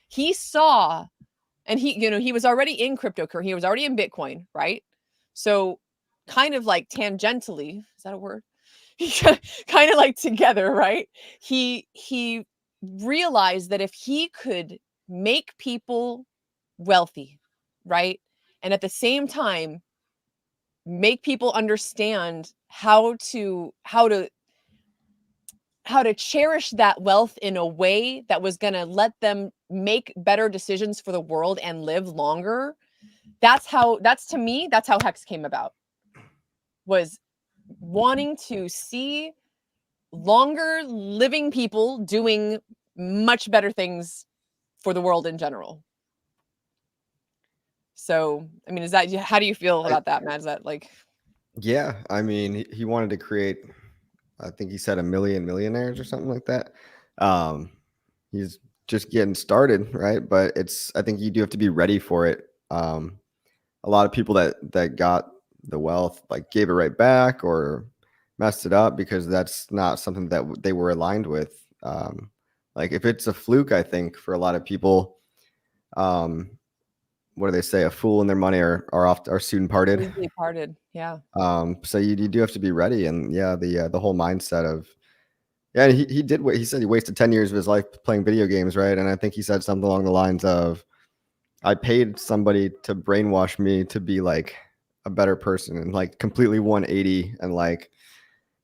He saw, and he was already in cryptocurrency. He was already in Bitcoin, right? So kind of like tangentially, is that a word? Kind of like together, right? He realized that if he could make people wealthy, right? And at the same time make people understand how to cherish that wealth in a way that was going to let them make better decisions for the world and live longer. That's how Hex came about, was wanting to see longer living people doing much better things for the world in general. So, I mean, how do you feel about that, Matt? Is that like... Yeah, I mean, he wanted to create, I think he said 1 million millionaires or something like that. He's just getting started, right? But I think you do have to be ready for it. A lot of people that got the wealth like gave it right back or messed it up because that's not something that they were aligned with. Like if it's a fluke, I think for a lot of people, what do they say? A fool and their money are soon parted. Easily parted, yeah. So you do have to be ready, and yeah, the whole mindset of, yeah, he did what he said. He wasted 10 years of his life playing video games, right? And I think he said something along the lines of, I paid somebody to brainwash me to be like a better person and like completely 180 and like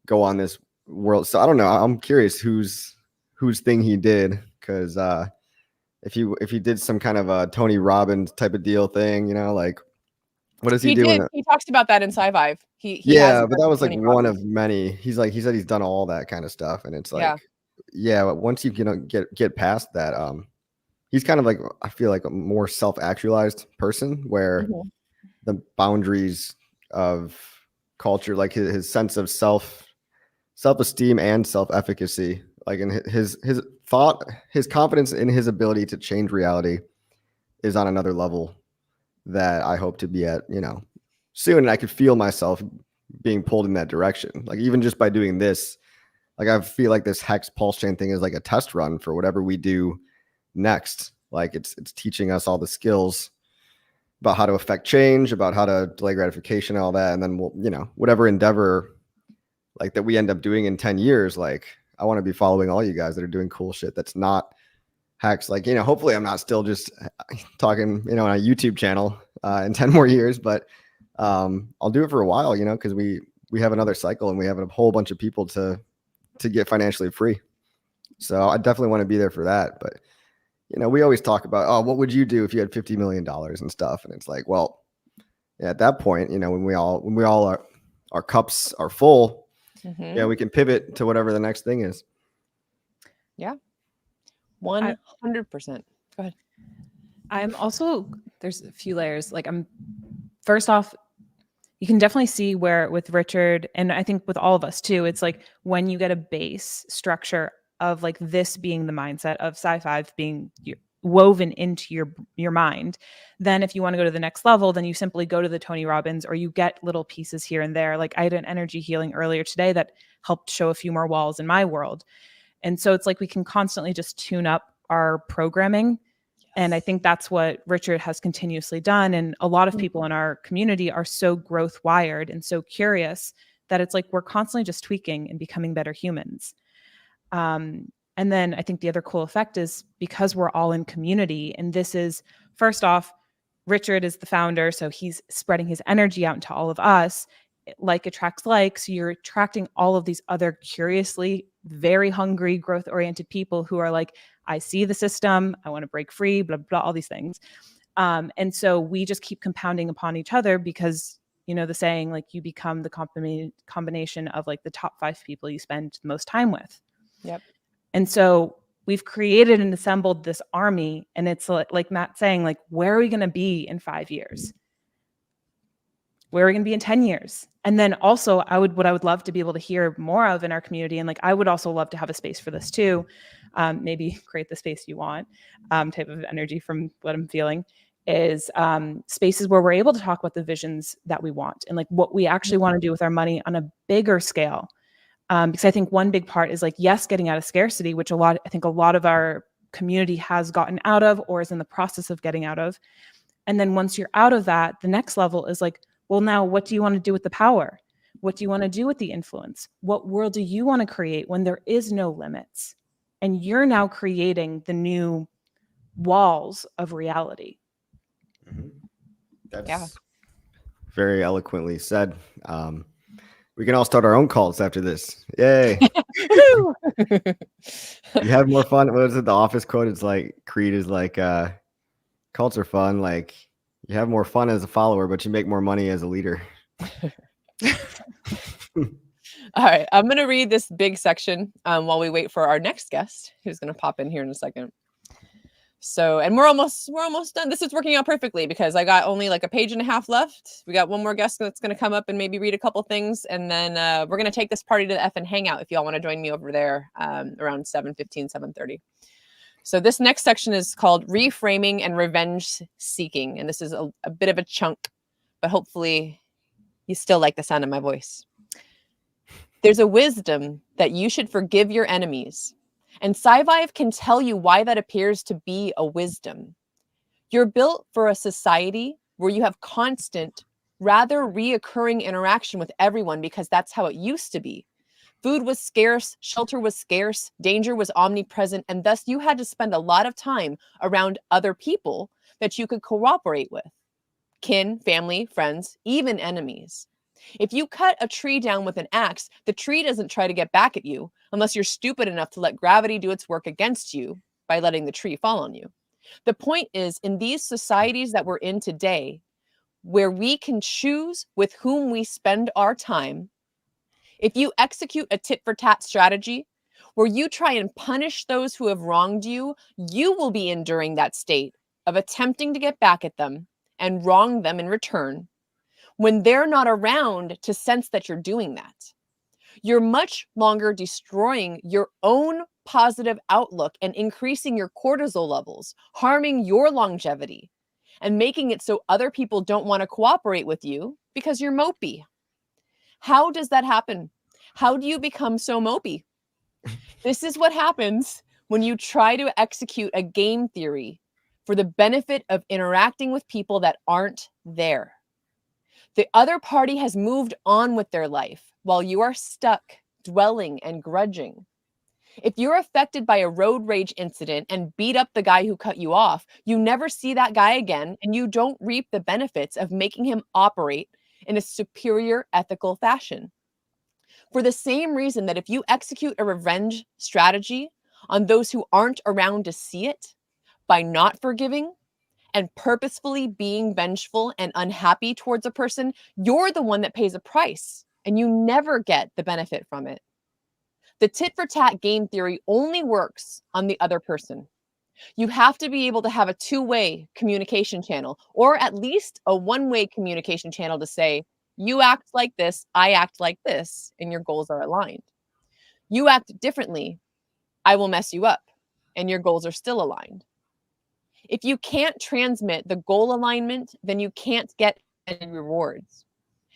go on this world. So I don't know. I'm curious whose thing he did, because if he did some kind of a Tony Robbins type of deal thing, like what is he doing? He talks about that in SciVive. Yeah, but that was like one of many. He said he's done all that kind of stuff, and it's like, yeah, but once you get past that, he's kind of like, I feel like a more self-actualized person where the boundaries of culture, like his sense of self-esteem and self-efficacy, like in his confidence in his ability to change reality is on another level that I hope to be at, soon. And I could feel myself being pulled in that direction. Like even just by doing this, like I feel like this Hex pulse chain thing is like a test run for whatever we do next. Like it's teaching us all the skills about how to affect change, about how to delay gratification, all that. And then we'll, whatever endeavor like that we end up doing in 10 years, like I want to be following all you guys that are doing cool shit that's not hacks. Like, hopefully I'm not still just talking, on a YouTube channel in 10 more years, but I'll do it for a while, because we have another cycle and we have a whole bunch of people to get financially free. So I definitely want to be there for that. But, we always talk about, oh, what would you do if you had $50 million and stuff? And it's like, well, at that point, when we all are, our cups are full, we can pivot to whatever the next thing is. Yeah. 100%. Go ahead. I'm also, there's a few layers. Like first off, you can definitely see where with Richard, and I think with all of us too, it's like when you get a base structure of like this being the mindset of SciVive being woven into your mind, then if you want to go to the next level, then you simply go to the Tony Robbins, or you get little pieces here and there. Like I had an energy healing earlier today that helped show a few more walls in my world. And so it's like we can constantly just tune up our programming. Yes. And I think that's what Richard has continuously done. And a lot of people in our community are so growth wired and so curious that it's like we're constantly just tweaking and becoming better humans. And then I think the other cool effect is because we're all in community, and this is, first off, Richard is the founder, so he's spreading his energy out into all of us. Like attracts like, so you're attracting all of these other curiously, very hungry, growth-oriented people who are like, I see the system, I want to break free, blah, blah, all these things. And so we just keep compounding upon each other because, the saying, like you become the combination of like the top 5 people you spend the most time with. Yep. And so we've created and assembled this army, and it's like Matt saying, like, where are we going to be in 5 years? Where are we going to be in 10 years? And then also what I would love to be able to hear more of in our community. And like, I would also love to have a space for this too. Maybe create the space you want, type of energy from what I'm feeling is spaces where we're able to talk about the visions that we want and like what we actually want to do with our money on a bigger scale. Because I think one big part is like, yes, getting out of scarcity, which I think a lot of our community has gotten out of or is in the process of getting out of. And then once you're out of that, the next level is like, well, now what do you want to do with the power? What do you want to do with the influence? What world do you want to create when there is no limits? And you're now creating the new walls of reality. That's very eloquently said. We can all start our own cults after this. Yay. You have more fun. What is it? The Office quote? It's like, Creed is like, cults are fun. Like, you have more fun as a follower, but you make more money as a leader. All right. I'm going to read this big section while we wait for our next guest, who's going to pop in here in a second. So, and we're almost done. This is working out perfectly because I got only like a page and a half left. We got one more guest that's going to come up and maybe read a couple things. And then we're going to take this party to the effing hangout if y'all want to join me over there around 7:15, 7:30. So this next section is called Reframing and Revenge Seeking. And this is a bit of a chunk, but hopefully you still like the sound of my voice. There's a wisdom that you should forgive your enemies. And SciVive can tell you why that appears to be a wisdom. You're built for a society where you have constant, rather reoccurring interaction with everyone because that's how it used to be. Food was scarce, shelter was scarce, danger was omnipresent, and thus you had to spend a lot of time around other people that you could cooperate with. Kin, family, friends, even enemies. If you cut a tree down with an axe, the tree doesn't try to get back at you unless you're stupid enough to let gravity do its work against you by letting the tree fall on you. The point is, in these societies that we're in today, where we can choose with whom we spend our time, if you execute a tit-for-tat strategy where you try and punish those who have wronged you, you will be enduring that state of attempting to get back at them and wrong them in return when they're not around to sense that you're doing that. You're much longer destroying your own positive outlook and increasing your cortisol levels, harming your longevity, and making it so other people don't want to cooperate with you because you're mopey. How does that happen? How do you become so mopey? This is what happens when you try to execute a game theory for the benefit of interacting with people that aren't there. The other party has moved on with their life while you are stuck dwelling and grudging. If you're affected by a road rage incident and beat up the guy who cut you off, you never see that guy again, and you don't reap the benefits of making him operate in a superior ethical fashion. For the same reason that if you execute a revenge strategy on those who aren't around to see it, by not forgiving and purposefully being vengeful and unhappy towards a person, you're the one that pays a price, and you never get the benefit from it. The tit for tat game theory only works on the other person. You have to be able to have a two-way communication channel, or at least a one-way communication channel to say, you act like this, I act like this, and your goals are aligned. You act differently, I will mess you up, and your goals are still aligned. If you can't transmit the goal alignment, then you can't get any rewards.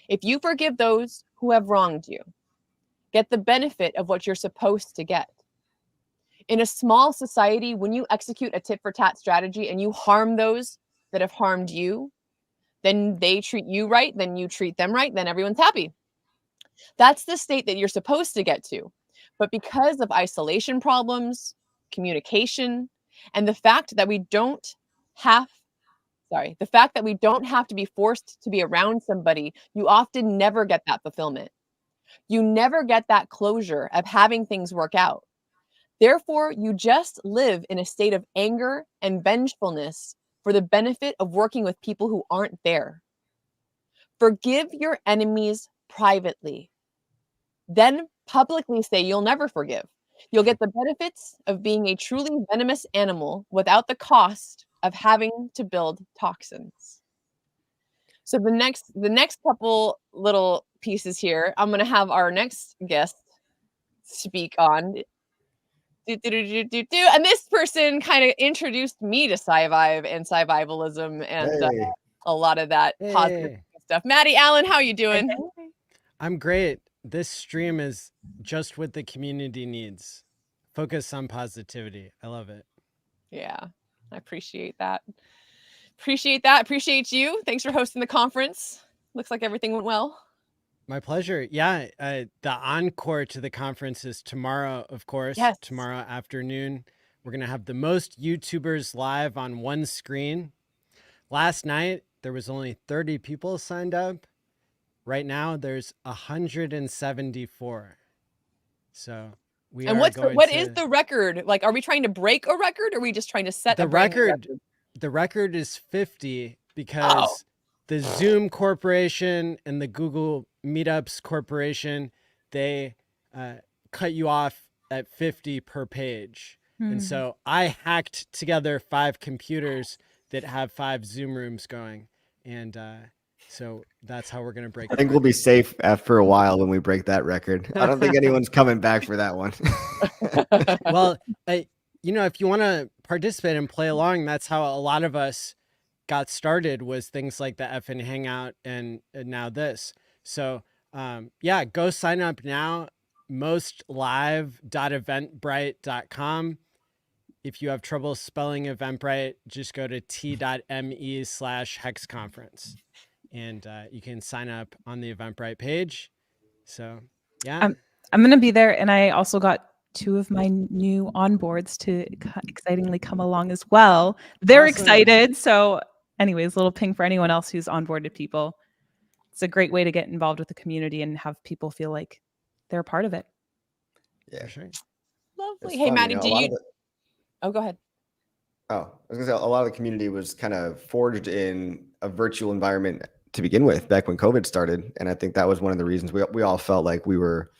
If you forgive those who have wronged you, get the benefit of what you're supposed to get. In a small society, when you execute a tit for tat strategy and you harm those that have harmed you, then they treat you right, then you treat them right, then everyone's happy. That's the state that you're supposed to get to. But because of isolation problems, communication, and the fact that we don't have to be forced to be around somebody, you often never get that fulfillment. You never get that closure of having things work out. Therefore, you just live in a state of anger and vengefulness for the benefit of working with people who aren't there. Forgive your enemies privately. Then publicly say you'll never forgive. You'll get the benefits of being a truly venomous animal without the cost of having to build toxins. So the next couple little pieces here, I'm going to have our next guest speak on. And this person kind of introduced me to SciVive and SciVivalism and Hey. a lot of that positive Hey, stuff. Maddie Allen, how you doing? I'm great. This stream is just what the community needs. Focus on positivity. I love it. Yeah, I appreciate that. Appreciate you. Thanks for hosting the conference. Looks like everything went well. My pleasure. Yeah, the encore to the conference is tomorrow, of course. Yes. Tomorrow afternoon. We're going to have the most YouTubers live on one screen. Last night, there was only 30 people signed up. Right now, there's 174. So we And are what going is to... the record? Like, are we trying to break a record, or are we just trying to set a brand new record? The record is 50 because the Zoom Corporation and the Google Meetups Corporation, they cut you off at 50 per page. And so I hacked together 5 computers that have 5 Zoom rooms going. And so that's how we're going to break I think we'll be safe for a while when we break that record. I don't think anyone's coming back for that one. Well, you know, if you want to participate and play along, that's how a lot of us got started, was things like the FN Hangout and now this. So yeah, go sign up now, mostlive.eventbrite.com. If you have trouble spelling Eventbrite, just go to t.me/hexconference and you can sign up on the Eventbrite page. So yeah. I'm going to be there. And I also got 2 of my new onboards to excitingly come along as well. They're Awesome. excited. So anyways, little ping for anyone else who's onboarded people. It's a great way to get involved with the community and have people feel like they're a part of it. Yeah, For sure. Lovely. It's Hey, fun, Maddie, you know, do a lot you? of the- Oh, go ahead. Oh, I was gonna say a lot of the community was kind of forged in a virtual environment to begin with back when COVID started. And I think that was one of the reasons we all felt like we were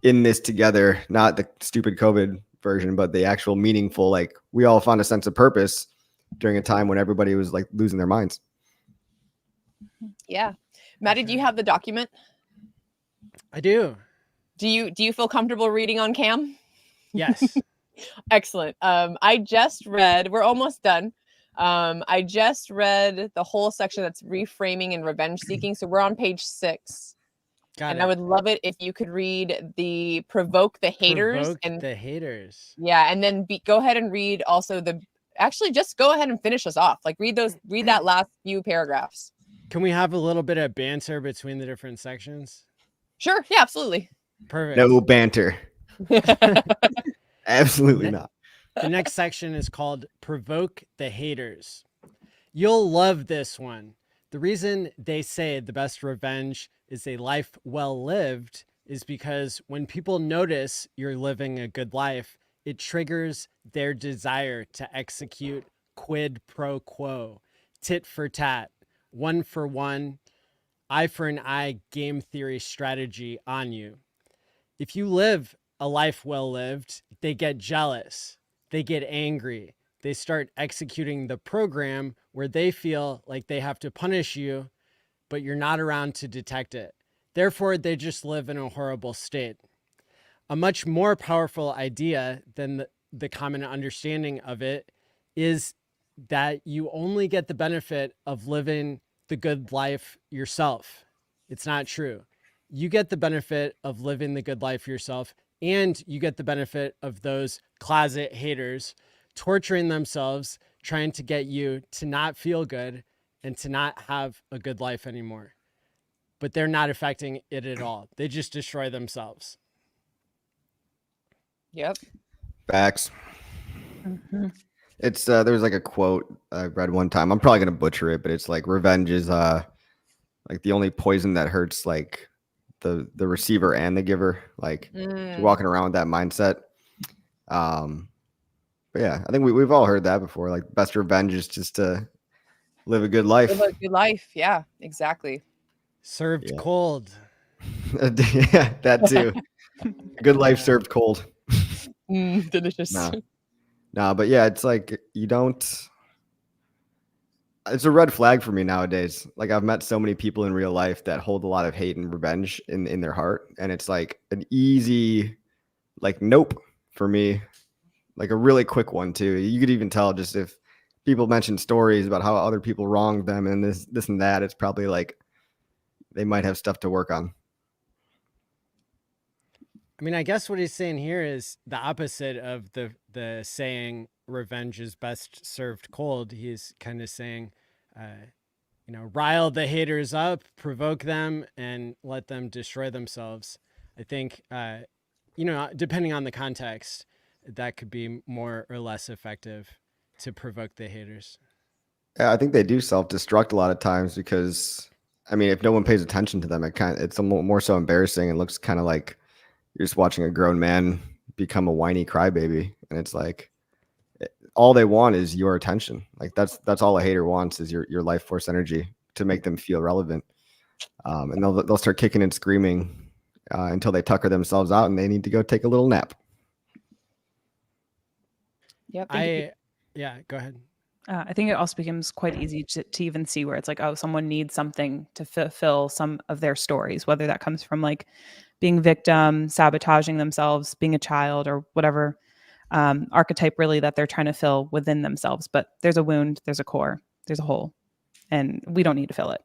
in this together, not the stupid COVID version, but the actual meaningful, like we all found a sense of purpose during a time when everybody was like losing their minds. Yeah. Maddie, do you have the document? I do. Do you feel comfortable reading on cam? Yes. Excellent. I just read, we're almost done. I just read the whole section that's reframing and revenge seeking. So we're on page 6. Got it. I would love it if you could read the provoke the haters Provoke the haters. Yeah, and then go ahead and read also the actually just go ahead and finish us off. Like read that last few paragraphs. Can we have a little bit of banter between the different sections? Sure. Yeah, absolutely. Perfect. No banter. Absolutely not. The next section is called Provoke the Haters. You'll love this one. The reason they say the best revenge is a life well lived is because when people notice you're living a good life, it triggers their desire to execute quid pro quo, tit for tat, one for one, eye for an eye game theory strategy on you. If you live a life well lived, they get jealous, they get angry, they start executing the program where they feel like they have to punish you, but you're not around to detect it. Therefore, they just live in a horrible state. A much more powerful idea than the common understanding of it is that you only get the benefit of living the good life yourself. It's not true. You get the benefit of living the good life yourself, and you get the benefit of those closet haters torturing themselves, trying to get you to not feel good and to not have a good life anymore. But they're not affecting it at all. They just destroy themselves. Yep. Facts. Mhm. It's there's like a quote I read one time. I'm probably gonna butcher it, but it's like revenge is like the only poison that hurts like the receiver and the giver. Like if you're walking around with that mindset. But yeah, I think we've all heard that before. Like best revenge is just to live a good life. Live a good life. Yeah, exactly. Served Yeah. cold. Yeah, that too. A good life served cold. Delicious. No, but yeah, it's like you don't. It's a red flag for me nowadays. Like I've met so many people in real life that hold a lot of hate and revenge in their heart, and it's like an easy, like nope for me, like a really quick one too. You could even tell just if people mention stories about how other people wronged them and this and that. It's probably like they might have stuff to work on. I mean, I guess what he's saying here is the opposite of the saying revenge is best served cold. He's kind of saying, rile the haters up, provoke them, and let them destroy themselves. I think, depending on the context, that could be more or less effective to provoke the haters. Yeah, I think they do self-destruct a lot of times because, I mean, if no one pays attention to them, it's more so embarrassing and looks kind of like you're just watching a grown man become a whiny crybaby, and it's like all they want is your attention. Like that's all a hater wants is your life force energy to make them feel relevant. And they'll start kicking and screaming until they tucker themselves out and they need to go take a little nap. Yep. Go ahead. I think it also becomes quite easy to even see where it's like, oh, someone needs something to fulfill some of their stories, whether that comes from like being victim, sabotaging themselves, being a child, or whatever archetype really that they're trying to fill within themselves. But there's a wound, there's a core, there's a hole, and we don't need to fill it.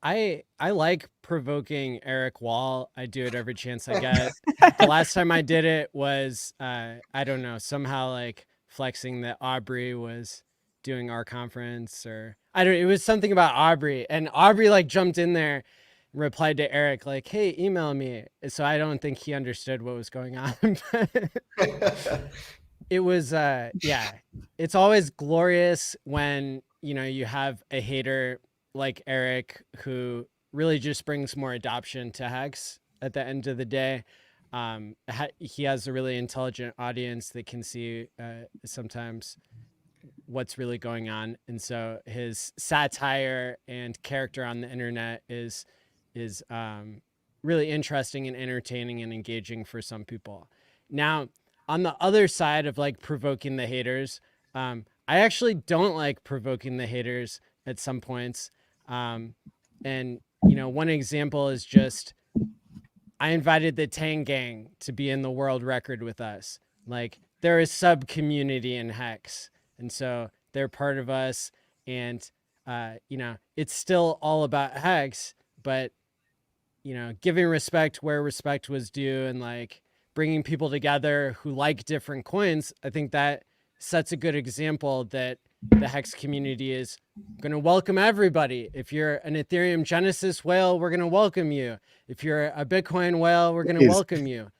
I like provoking Eric Wall. I do it every chance I get. The last time I did it was, I don't know, somehow like flexing that Aubrey was doing our conference, or it was something about Aubrey, and Aubrey like jumped in there and replied to Eric like, hey, email me. So I don't think he understood what was going on. It was, it's always glorious when, you have a hater like Eric who really just brings more adoption to Hex at the end of the day. He has a really intelligent audience that can see sometimes what's really going on. And so his satire and character on the internet is really interesting and entertaining and engaging for some people. Now, on the other side of like provoking the haters, I actually don't like provoking the haters at some points. And, one example is just, I invited the Tang Gang to be in the world record with us. Like they're a sub community in Hex. And so they're part of us, and, it's still all about Hex, but, giving respect where respect was due and like bringing people together who like different coins. I think that sets a good example that the Hex community is going to welcome everybody. If you're an Ethereum Genesis whale, we're going to welcome you. If you're a Bitcoin whale, we're going to welcome you.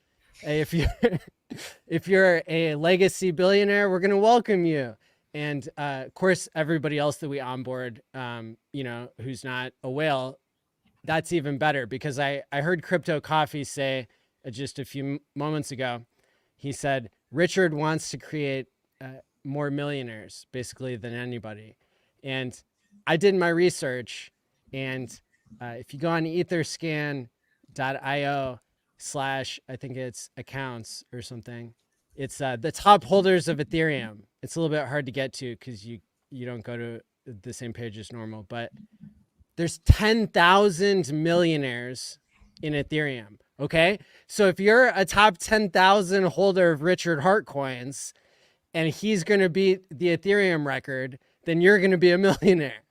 If you're if you're a legacy billionaire, we're going to welcome you. And of course, everybody else that we onboard, who's not a whale, that's even better, because I heard Crypto Coffee say just a few moments ago, he said, Richard wants to create more millionaires basically than anybody. And I did my research, and if you go on etherscan.io / I think it's accounts or something, it's the top holders of Ethereum. It's a little bit hard to get to because you don't go to the same page as normal, but there's 10,000 millionaires in Ethereum. Okay. So if you're a top 10,000 holder of Richard Heart coins and he's going to beat the Ethereum record, then you're going to be a millionaire.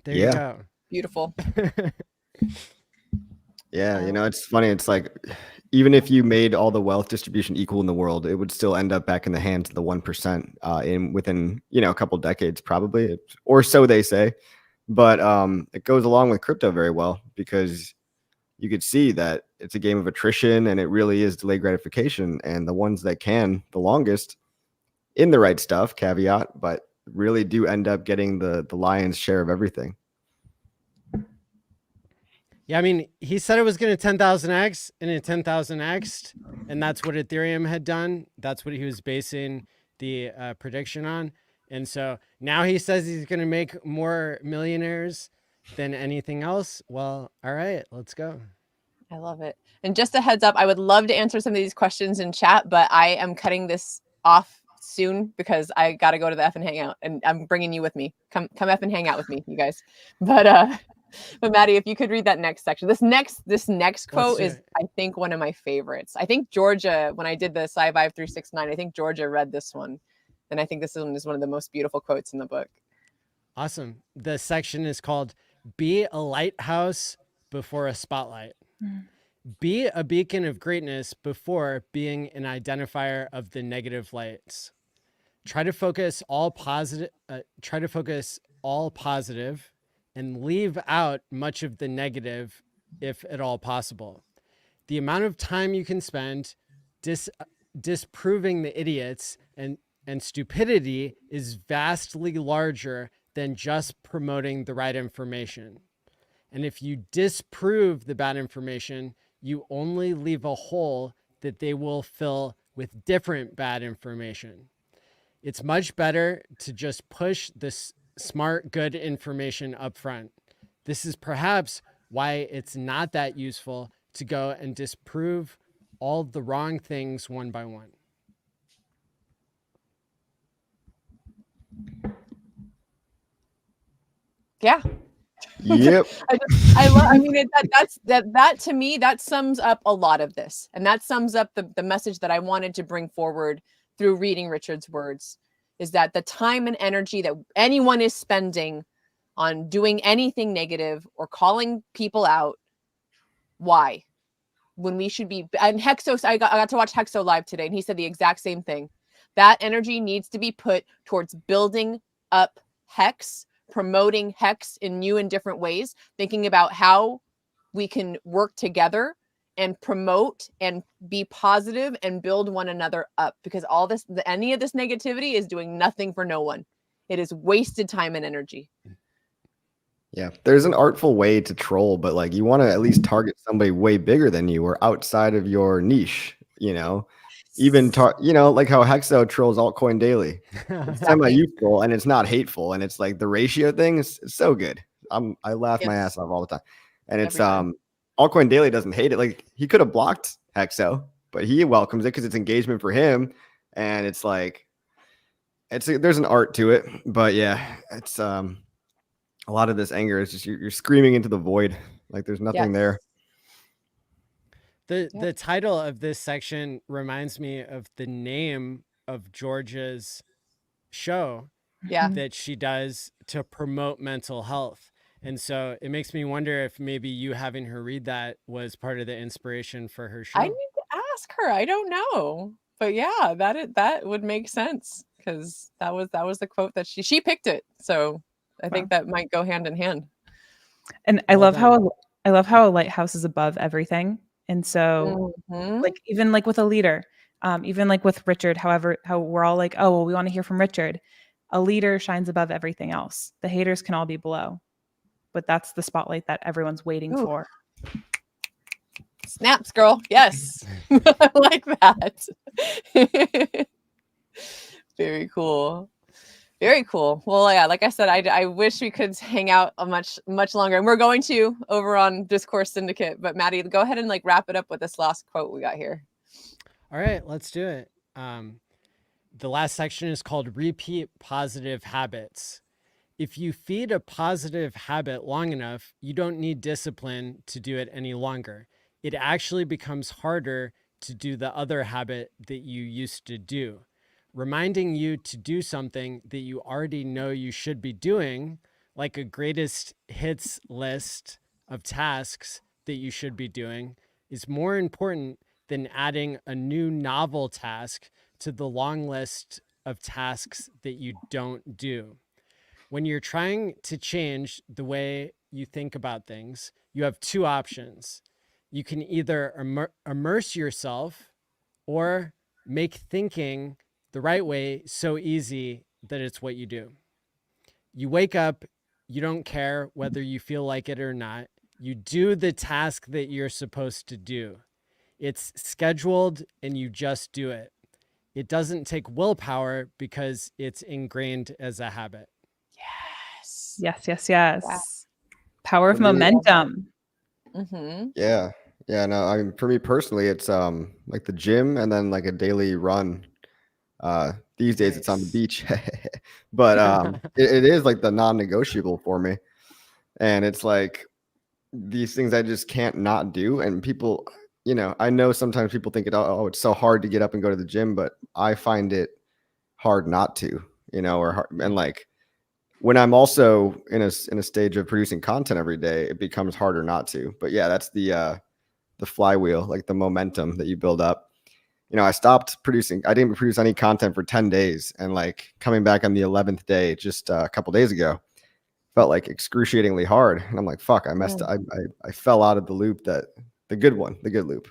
There you go. Beautiful. Yeah, it's funny. It's like, even if you made all the wealth distribution equal in the world, it would still end up back in the hands of the 1% within a couple decades, probably, or so they say. But it goes along with crypto very well, because you could see that it's a game of attrition, and it really is delayed gratification. And the ones that can the longest, in the right stuff, caveat, but really do end up getting the lion's share of everything. Yeah, I mean, he said it was going to 10,000x, and it 10,000x, and that's what Ethereum had done. That's what he was basing the prediction on. And so now he says he's going to make more millionaires than anything else. Well, all right, let's go. I love it. And just a heads up, I would love to answer some of these questions in chat, but I am cutting this off soon because I got to go to the effing hangout, and I'm bringing you with me. Come effing hang out with me, you guys. But Maddie, if you could read that next section. This next quote is, I think, one of my favorites. I think Georgia, when I did the SciVive 369, I think Georgia read this one. And I think this one is one of the most beautiful quotes in the book. Awesome. The section is called Be a Lighthouse Before a Spotlight. Be a beacon of greatness before being an identifier of the negative lights. Try to focus all positive and leave out much of the negative, if at all possible. The amount of time you can spend disproving the idiots and stupidity is vastly larger than just promoting the right information. And if you disprove the bad information, you only leave a hole that they will fill with different bad information. It's much better to just push this smart, good information up front. This is perhaps why it's not that useful to go and disprove all the wrong things one by one. Yeah. Yep. That to me, that sums up a lot of this. And that sums up the message that I wanted to bring forward through reading Richard's words, is that the time and energy that anyone is spending on doing anything negative or calling people out, why? When we should be, and Hexo, I got to watch Hexo live today, and he said the exact same thing. That energy needs to be put towards building up Hex, promoting Hex in new and different ways, thinking about how we can work together and promote and be positive and build one another up, because all this, any of this negativity is doing nothing for no one. It is wasted time and energy. Yeah, there's an artful way to troll, but like, you want to at least target somebody way bigger than you or outside of your niche, even like how Hexo trolls altcoin daily. It's semi-useful and it's not hateful, and it's like the ratio thing is so good. I laugh my ass off all the time. And it's altcoin daily doesn't hate it. Like, he could have blocked Hexo, but he welcomes it because it's engagement for him. And it's like, there's an art to it. But yeah, it's a lot of this anger is just you're screaming into the void, like there's nothing there. The title of this section reminds me of the name of Georgia's show that she does to promote mental health. And so it makes me wonder if maybe you having her read that was part of the inspiration for her show. I need to ask her. I don't know. But yeah, that would make sense, because that was the quote that she picked it. So I Wow. think that might go hand in hand. And I Well love done. how a lighthouse is above everything. And so Mhm. like even like with a leader, even like with Richard, how we're all like, oh, well, we want to hear from Richard. A leader shines above everything else. The haters can all be below, but that's the spotlight that everyone's waiting Ooh. for. Snaps, girl. Yes. I like that. Very cool. Very cool. Well, yeah, like I said, I wish we could hang out a much longer, and we're going to over on Discourse Syndicate. But Maddie, go ahead and like wrap it up with this last quote we got here. All right, let's do it. The last section is called Repeat Positive Habits. If you feed a positive habit long enough, you don't need discipline to do it any longer. It actually becomes harder to do the other habit that you used to do. Reminding you to do something that you already know you should be doing, like a greatest hits list of tasks that you should be doing, is more important than adding a new novel task to the long list of tasks that you don't do. When you're trying to change the way you think about things, you have two options. You can either immerse yourself or make thinking the right way so easy that it's what you do. You wake up, you don't care whether you feel like it or not. You do the task that you're supposed to do. It's scheduled and you just do it. It doesn't take willpower because it's ingrained as a habit. Yes. Yes. Power of For me- momentum. Mm-hmm. Yeah. Yeah. No, I mean, for me personally, it's like the gym and then like a daily run. These days it's on the Nice. beach, but it is like the non-negotiable for me. And it's like these things I just can't not do. And people, I know sometimes people think it's so hard to get up and go to the gym, but I find it hard not to, or hard, and like when I'm also in a stage of producing content every day, it becomes harder not to. But yeah, that's the flywheel, like the momentum that you build up. I stopped producing. I didn't produce any content for 10 days, and like coming back on the 11th day, just a couple days ago, felt like excruciatingly hard. And I'm like, fuck, I messed up. I fell out of the loop, the good loop.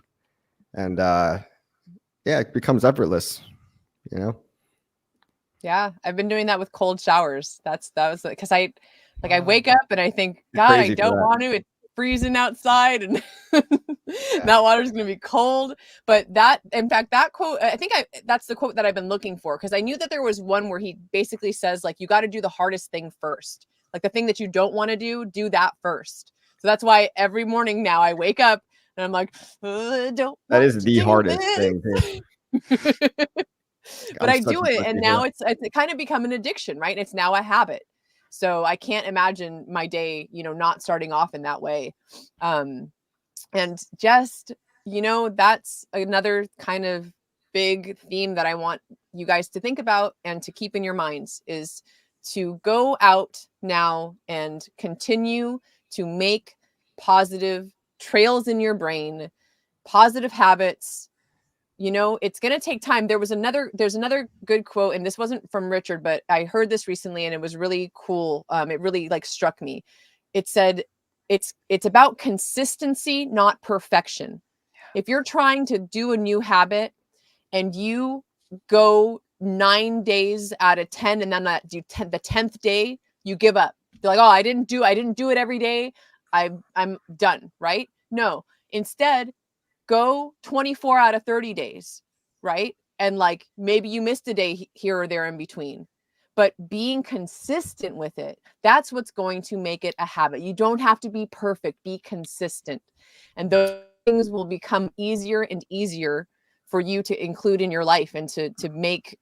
And yeah, it becomes effortless, Yeah, I've been doing that with cold showers. That was because I wake up and I think, You're God, I crazy for don't that. want to. It's freezing outside, and that water's gonna be cold. But in fact, that quote, I think that's the quote that I've been looking for, because I knew that there was one where he basically says like, you got to do the hardest thing first, like the thing that you don't want to do that first. So that's why every morning now I wake up and I'm like, don't. That is want to the do hardest this. thing, too. But I'm I such do a it, pussy and for now that. it's kind of become an addiction, right? It's now a habit. So I can't imagine my day, not starting off in that way. And just, that's another kind of big theme that I want you guys to think about and to keep in your minds, is to go out now and continue to make positive trails in your brain, positive habits. It's going to take time. There's another good quote, and this wasn't from Richard, but I heard this recently and it was really cool. It really like struck me. It said, it's about consistency, not perfection. If you're trying to do a new habit and you go 9 days out of 10, and then the 10th day, you give up. You're like, oh, I didn't do it every day. I'm done. Right? No, instead, go 24 out of 30 days, right? And like maybe you missed a day here or there in between, but being consistent with it, that's what's going to make it a habit. You don't have to be perfect, be consistent. And those things will become easier and easier for you to include in your life, and to make,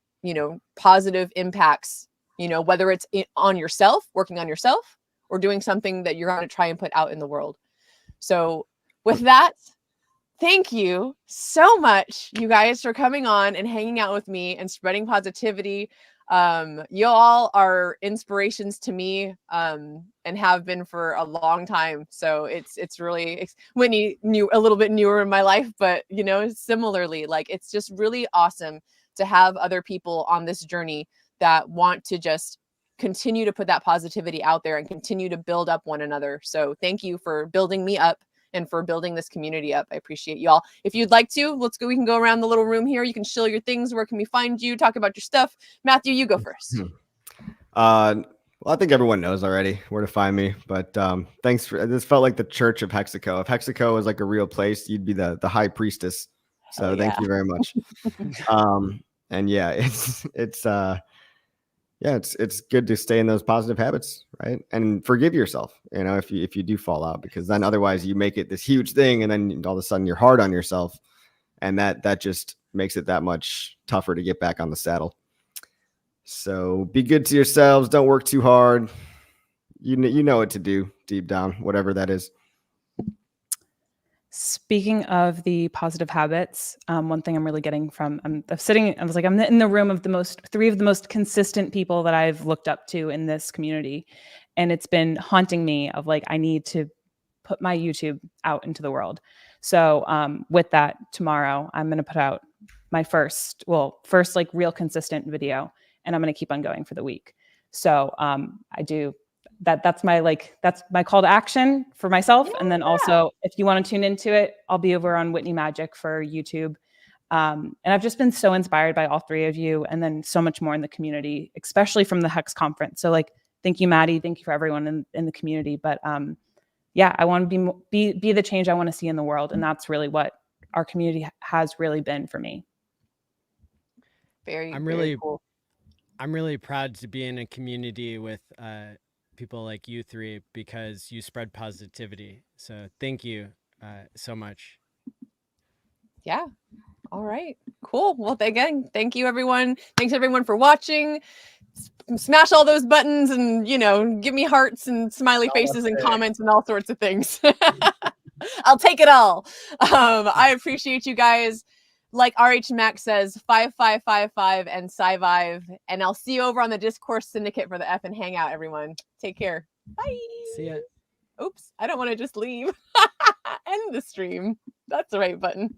positive impacts, whether it's on yourself, working on yourself, or doing something that you're going to try and put out in the world. So with that, thank you so much, you guys, for coming on and hanging out with me and spreading positivity. You all are inspirations to me. And and have been for a long time. So it's really Whitney new a little bit newer in my life, but you know, similarly, like it's just really awesome to have other people on this journey that want to just continue to put that positivity out there and continue to build up one another. So thank you for building me up and for building this community up. I appreciate you all. If you'd like to, let's go. We can go around the little room here. You can shill your things. Where can we find you? Talk about your stuff. Matthew, you go first. Well, I think everyone knows already where to find me, but thanks for this. Felt like the Church of Hexico. If Hexico was like a real place, you'd be the high priestess. So thank you very much. And yeah, it's good to stay in those positive habits, right? And forgive yourself, you know, if you do fall out, because then otherwise you make it this huge thing, and then all of a sudden you're hard on yourself, and that just makes it that much tougher to get back on the saddle. So be good to yourselves. Don't work too hard. You know what to do deep down, whatever that is. Speaking of the positive habits, one thing I'm really getting from I'm in the room of three of the most consistent people that I've looked up to in this community, and it's been haunting me of like I need to put my YouTube out into the world. So with that, tomorrow I'm going to put out my first like real consistent video, and I'm going to keep on going for the week. So I do. That's my call to action for myself. And then also, if you want to tune into it, I'll be over on Whitney Magic for YouTube. And I've just been so inspired by all three of you, and then so much more in the community, especially from the Hex conference. So like, thank you, Maddie. Thank you for everyone in the community. But yeah, I want to be the change I want to see in the world. And that's really what our community has really been for me. Very cool. I'm really proud to be in a community with people like you three, because you spread positivity. So thank you so much. Yeah. All right. Cool. Well, again, thank you, everyone. Thanks, everyone, for watching. Smash all those buttons and, you know, give me hearts and smiley faces and comments and all sorts of things. I'll take it all. I appreciate you guys. Like RH Mac says, 5555 and SciVive. And I'll see you over on the Discourse Syndicate for the F and Hangout, everyone. Take care. Bye. See ya. Oops. I don't want to just leave. End the stream. That's the right button.